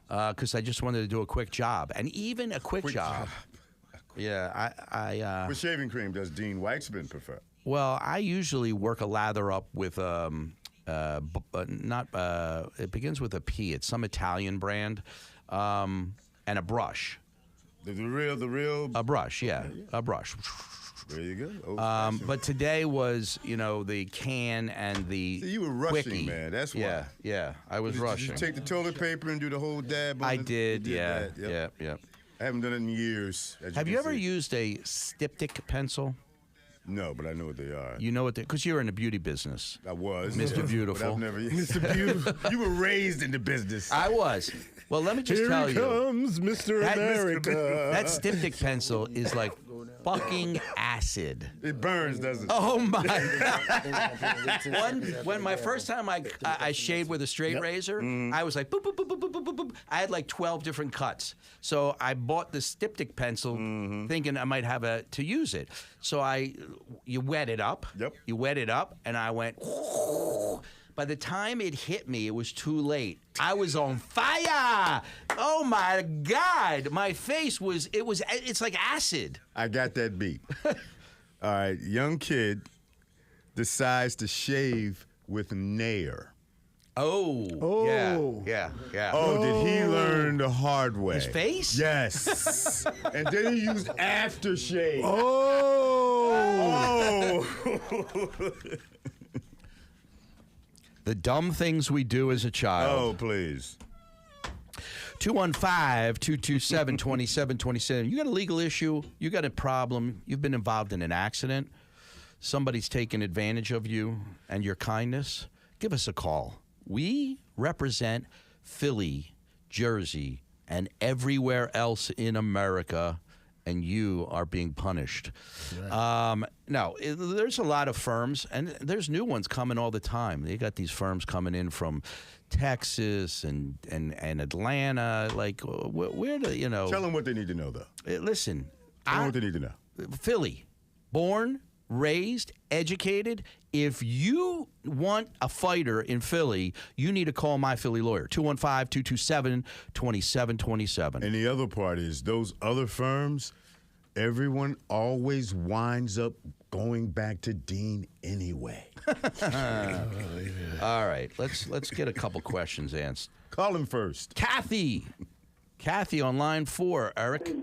Because I just wanted to do a quick job, and even a quick job. Yeah, I. What shaving cream does Dean Weitzman prefer? Well, I usually work a lather up with it begins with a P. It's some Italian brand, and a brush. The real. A brush, yeah, a brush. There you go. But today was, the can and the. See, you were rushing, quickie. man. That's why. Yeah, I was rushing. Did you take the toilet paper and do the whole dab? I did, yeah. Yep. I haven't done it in years. Have you ever used a styptic pencil? No, but I know what they are. You know what? Because you're in the beauty business. I was. Mr. Beautiful. But I've never Mr. Beautiful. You were raised in the business. I was. Well, let me just Here tell he you. comes, Mr. America. That styptic pencil is like fucking acid. It burns, doesn't it? Oh my God! When my first time I shaved with a straight razor, I was like boop, boop, boop, boop, boop, boop, boop. I had like 12 different cuts. So I bought the styptic pencil, thinking I might have to use it. So you wet it up. Yep. You wet it up, and I went. By the time it hit me, it was too late. I was on fire. Oh my God. My face it's like acid. I got that beat. All right, young kid decides to shave with Nair. Oh. Yeah. Oh, did he learn the hard way? His face? Yes. And then he used aftershave. Oh. The dumb things we do as a child. Oh, please. 215-227-2727. You got a legal issue, you got a problem, you've been involved in an accident, somebody's taken advantage of you and your kindness, give us a call. We represent Philly, Jersey, and everywhere else in America, and you are being punished. Right. Now, there's a lot of firms, and there's new ones coming all the time. They got these firms coming in from Texas and Atlanta. Like, where do you know? Tell them what they need to know, though. Listen, Tell them what they need to know. Philly, born, raised, educated. If you want a fighter in Philly, you need to call my Philly lawyer, 215-227-2727. And the other part is those other firms, everyone always winds up going back to Dean anyway. All right, let's get a couple questions answered. Call him first. Kathy on line 4, Eric.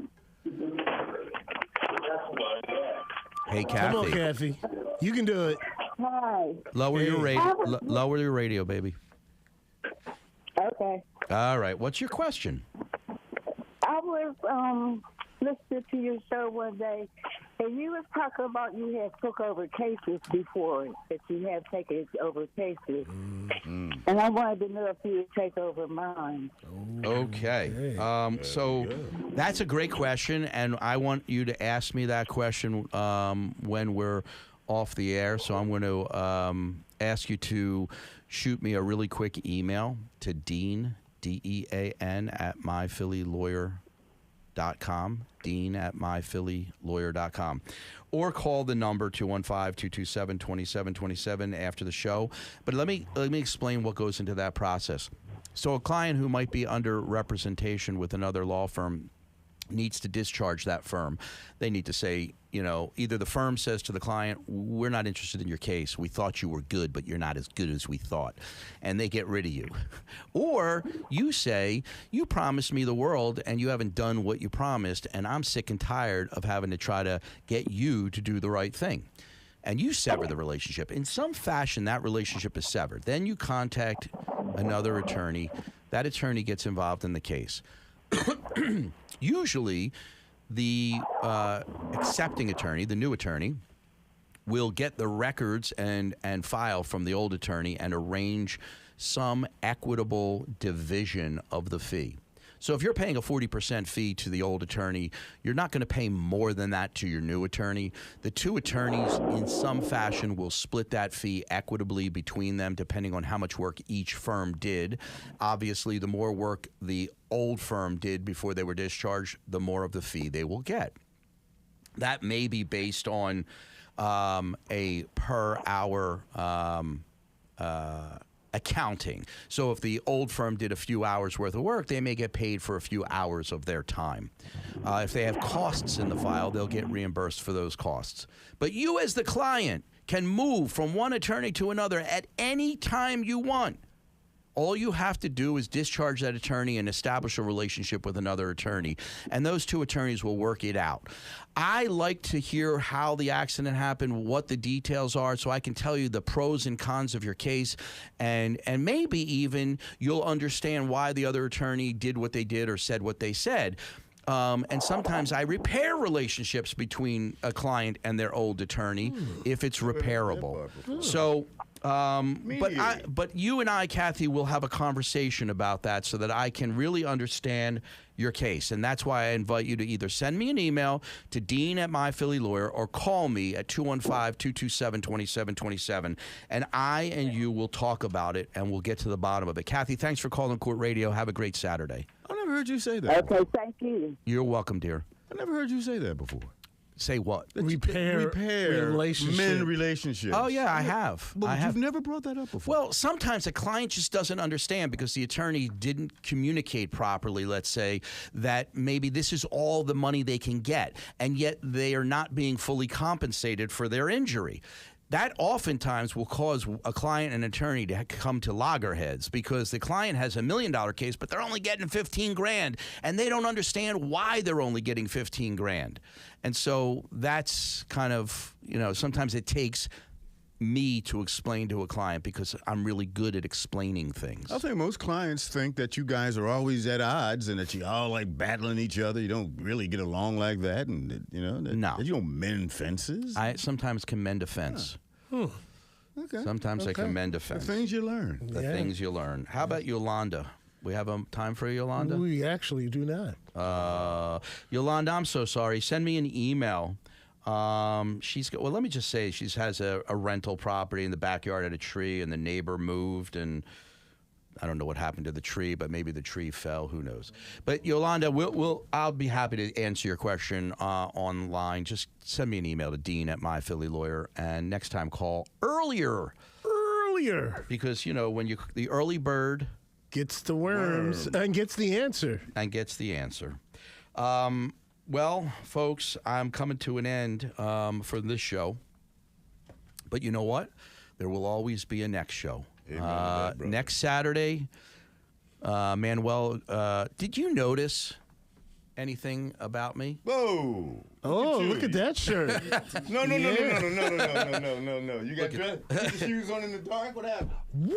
Hey, Kathy. Come on, Kathy. You can do it. Hi. Lower your radio, baby. Okay. All right. What's your question? I was listening to your show one day, and you was talking about you had took over cases before, that you have taken over cases. Mm-hmm. And I wanted to know if you would take over mine. Okay. So that's a great question, and I want you to ask me that question when we're off the air. So I'm going to ask you to shoot me a really quick email to Dean, D-E-A-N, at myphillylawyer.com, Dean at myphillylawyer.com, or call the number 215-227-2727 after the show. But let me explain what goes into that process. So a client who might be under representation with another law firm needs to discharge that firm. They need to say, either the firm says to the client, we're not interested in your case. We thought you were good, but you're not as good as we thought. And they get rid of you. Or you say, you promised me the world and you haven't done what you promised, and I'm sick and tired of having to try to get you to do the right thing. And you sever the relationship. In some fashion, that relationship is severed. Then you contact another attorney. That attorney gets involved in the case. Usually, the accepting attorney, the new attorney, will get the records and file from the old attorney and arrange some equitable division of the fee. So if you're paying a 40% fee to the old attorney, you're not going to pay more than that to your new attorney. The two attorneys, in some fashion, will split that fee equitably between them, depending on how much work each firm did. Obviously, the more work the old firm did before they were discharged, the more of the fee they will get. That may be based on a per hour accounting. So if the old firm did a few hours worth of work, they may get paid for a few hours of their time. If they have costs in the file, they'll get reimbursed for those costs. But you as the client can move from one attorney to another at any time you want. All you have to do is discharge that attorney and establish a relationship with another attorney, and those two attorneys will work it out. I like to hear how the accident happened, what the details are, so I can tell you the pros and cons of your case, and maybe even you'll understand why the other attorney did what they did or said what they said. And sometimes I repair relationships between a client and their old attorney if it's repairable. So, but you and I, Kathy, will have a conversation about that so that I can really understand your case. And that's why I invite you to either send me an email to Dean@MyPhillyLawyer or call me at 215-227-2727. And I and you will talk about it and we'll get to the bottom of it. Kathy, thanks for calling Court Radio. Have a great Saturday. I never heard you say that. Okay, thank you. You're welcome, dear. I never heard you say that before. Say what? Repair relationship. Men relationships. Oh, yeah, I have. But you've never brought that up before. Well, sometimes a client just doesn't understand because the attorney didn't communicate properly, let's say, that maybe this is all the money they can get, and yet they are not being fully compensated for their injury. That oftentimes will cause a client and attorney to come to loggerheads because the client has $1 million case, but they're only getting 15 grand, and they don't understand why they're only getting 15 grand. And so that's kind of, sometimes it takes me to explain to a client because I'm really good at explaining things. I think most clients think that you guys are always at odds and that you all like battling each other. You don't really get along like that, and that you don't mend fences. I sometimes can mend a fence. Huh. Okay. Sometimes I can mend a fence. The things you learn. The things you learn. How about Yolanda? We have a time for Yolanda? We actually do not. Yolanda, I'm so sorry. Send me an email. Let me just say she has a rental property in the backyard at a tree, and the neighbor moved, and I don't know what happened to the tree, but maybe the tree fell. Who knows? But Yolanda, I'll be happy to answer your question online. Just send me an email to Dean@MyPhillyLawyer, and next time call earlier, because when the early bird gets the worms and gets the answer. Well, folks, I'm coming to an end for this show. But you know what? There will always be a next show. Next Saturday, Manuel, did you notice anything about me? Whoa! Look at that shirt. No. You got the shoes on in the dark? What happened? Woo!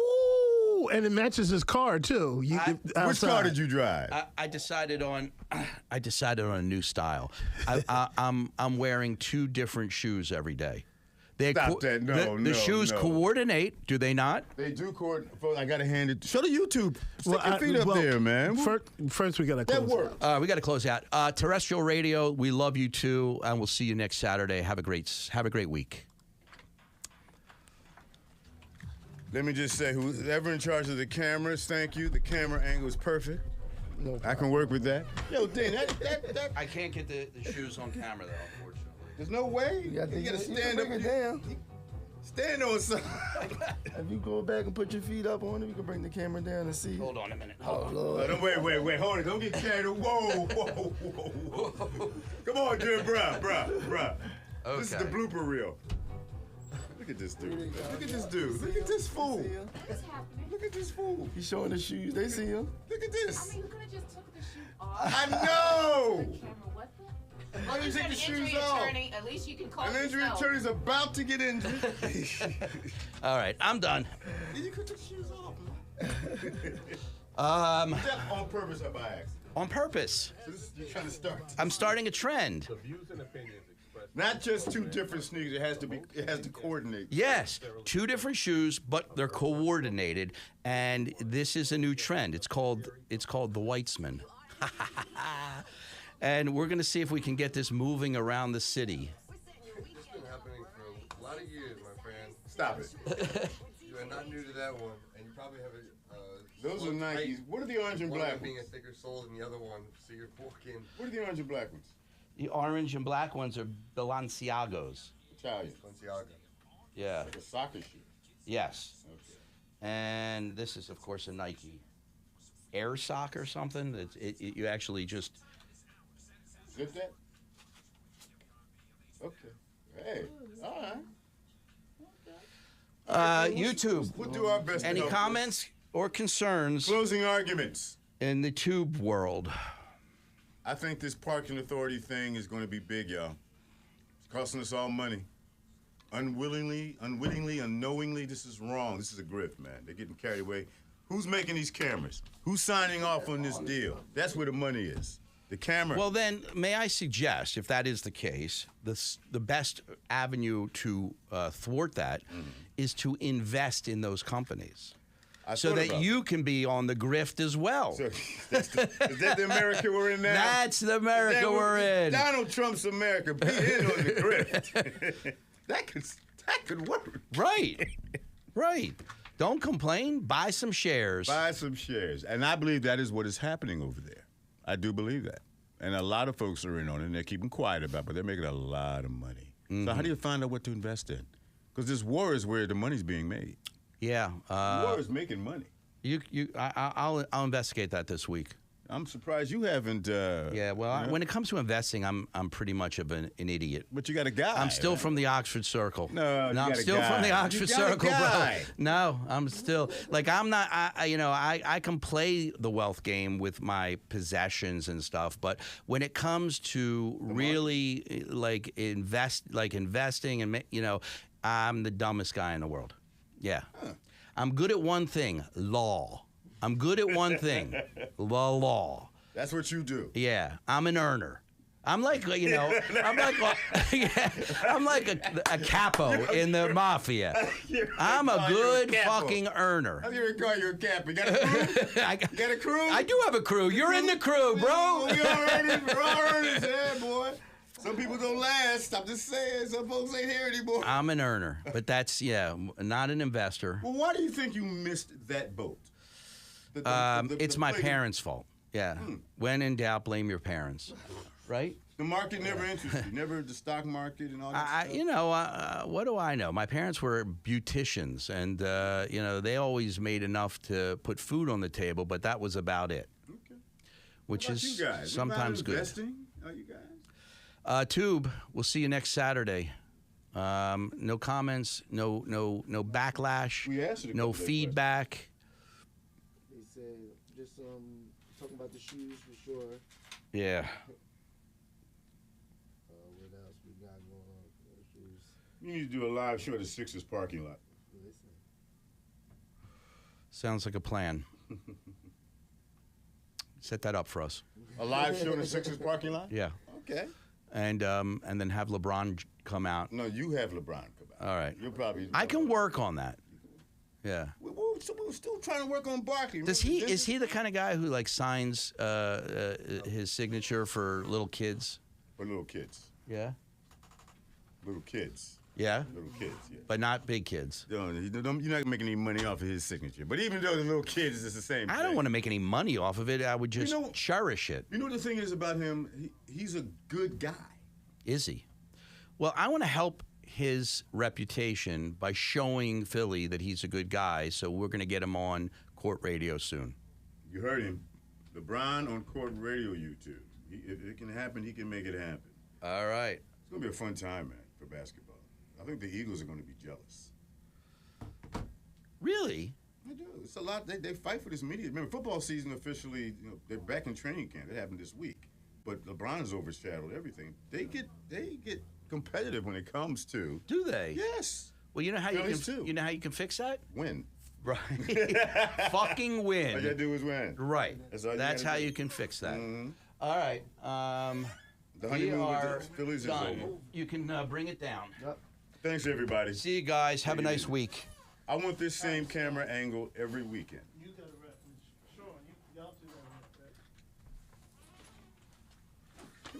And it matches his car too. Which car did you drive? I decided on a new style. I'm wearing two different shoes every day. Stop that. The shoes coordinate, do they not? They do coordinate. I got to hand it. Show the YouTube. Stick your feet up there, man. First we got to close. That works. We got to close out. Terrestrial Radio, we love you too, and we'll see you next Saturday. Have a great week. Let me just say, whoever in charge of the cameras, thank you. The camera angle is perfect. No, I can work with that. Yo, Dan, that I can't get the shoes on camera, though, unfortunately. There's no way. You got to stand up and down. Stand on something. If you go back and put your feet up on it, you can bring the camera down and see. Hold on a minute. Lord. Wait. Hold it. Don't get carried away. Whoa. Come on, Jim, bruh. Okay. This is the blooper reel. Look at this dude. Look at this fool. Look at this fool. He's showing the shoes. They see him. Look at this. I mean, you could have just took the shoe off. I know. Why don't you take the shoes off? At least you can call An injury yourself. attorney's about to get injured. All right, I'm done. You could take the shoes off. On purpose or by accident? On purpose. So you're trying to start. I'm starting a trend. The views and opinions expressed. Not just two different sneakers. It has to coordinate. Yes, two different shoes, but they're coordinated, and this is a new trend. It's called the Weitzman. And we're going to see if we can get this moving around the city. It's been happening for a lot of years, my friend. Stop it. You are not new to that one, and you probably have a. Those are Nikes. What are the orange and one black of them being a ones? thicker sole than the other one, so you're walking. What are the orange and black ones? The orange and black ones are Balenciagos. Italian. Balenciaga. Yeah. Like a soccer shoe. Yes. Okay. And this is, of course, a Nike Air Sock or something. You actually just. Zip that? Okay. Hey. All right. YouTube. We'll do our best. Any to help comments or concerns Closing arguments. in the tube world? I think this parking authority thing is going to be big, y'all. It's costing us all money. Unwittingly, unknowingly, this is wrong. This is a grift, man. They're getting carried away. Who's making these cameras? Who's signing off on this deal? That's where the money is. The camera. Well, then, may I suggest, if that is the case, the best avenue to thwart that is to invest in those companies. So that you can be on the grift as well. So, is that the America we're in now? That's the America we're in. Donald Trump's America. Be in on the grift. that could work. Right. Right. Don't complain. Buy some shares. Buy some shares. And I believe that is what is happening over there. I do believe that. And a lot of folks are in on it, and they're keeping quiet about it, but they're making a lot of money. So how do you find out what to invest in? Because this war is where the money's being made. Yeah. War is making money. I'll investigate that this week. I'm surprised you haven't. Yeah, well, when it comes to investing, I'm pretty much of an idiot. But you got a guy. I'm still from the Oxford Circle. No, I'm still from the Oxford Circle, bro. No, I'm still I'm not. I can play the wealth game with my possessions and stuff, but when it comes to really investing and I'm the dumbest guy in the world. Yeah, I'm good at one thing: law. I'm good at one thing, the law. That's what you do. Yeah, I'm an earner. I'm like, I'm like a capo in the mafia. I'm a good fucking earner. How do you call you a capo? You got a crew? You got a crew? I do have a crew. You're in the crew, bro. We all earners. We're all earners, yeah, boy. Some people don't last. I'm just saying. Some folks ain't here anymore. I'm an earner, but that's, not an investor. Well, why do you think you missed that boat? It's my parents' fault. Yeah. When in doubt, blame your parents. Right? The market never interested you. Never the stock market and all that stuff. What do I know? My parents were beauticians, and they always made enough to put food on the table, but that was about it. Okay. Which What about is you guys? sometimes good. Investing? Are you guys? Tube, we'll see you next Saturday. No comments, no backlash, We answered a no couple of feedback. They said just talking about the shoes for sure. Yeah. What else we got going on for those shoes? You need to do a live show at the Sixers parking lot. Listen. Sounds like a plan. Set that up for us. A live show in the Sixers parking lot? Yeah. Okay. And then have LeBron come out. No, you have LeBron come out. All right. You'll probably. I can work on that. Yeah. We're still trying to work on Barkley. Is he the kind of guy who signs his signature for little kids? For little kids. Yeah. Little kids. Yeah. Little kids. Yeah. But not big kids. You're not making any money off of his signature. But even though the little kids, it's the same thing. I don't want to make any money off of it. I would just cherish it. You know what the thing is about him? He's a good guy. Is he? Well, I want to help his reputation by showing Philly that he's a good guy. So we're going to get him on court radio soon. You heard him. LeBron on court radio YouTube. If it can happen, he can make it happen. All right. It's going to be a fun time, man, for basketball. I think the Eagles are going to be jealous. Really? I do. It's a lot. They fight for this media. Remember, football season officially, they're back in training camp. It happened this week. But LeBron's overshadowed everything. They get competitive when it comes to. Do they? Yes. Well, you know how Phillies too. you know how you can fix that? Win. Right. Fucking win. All you gotta do is win. Right. That's how do. you can fix that. Mm-hmm. All right. The We honeymoon are with the Phillies done. is over. You can bring it down. Yep. Thanks, everybody. See you guys. Have a nice week. I want this same camera angle every weekend. You got a reference. Sure, y'all two got a reference.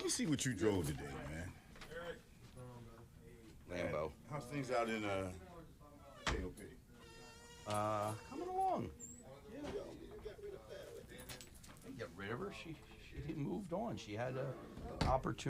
me see what you drove today, man. Lambo. How's things out in KOP? Coming along. Yeah. They get rid of her. She moved on. She had a opportunity.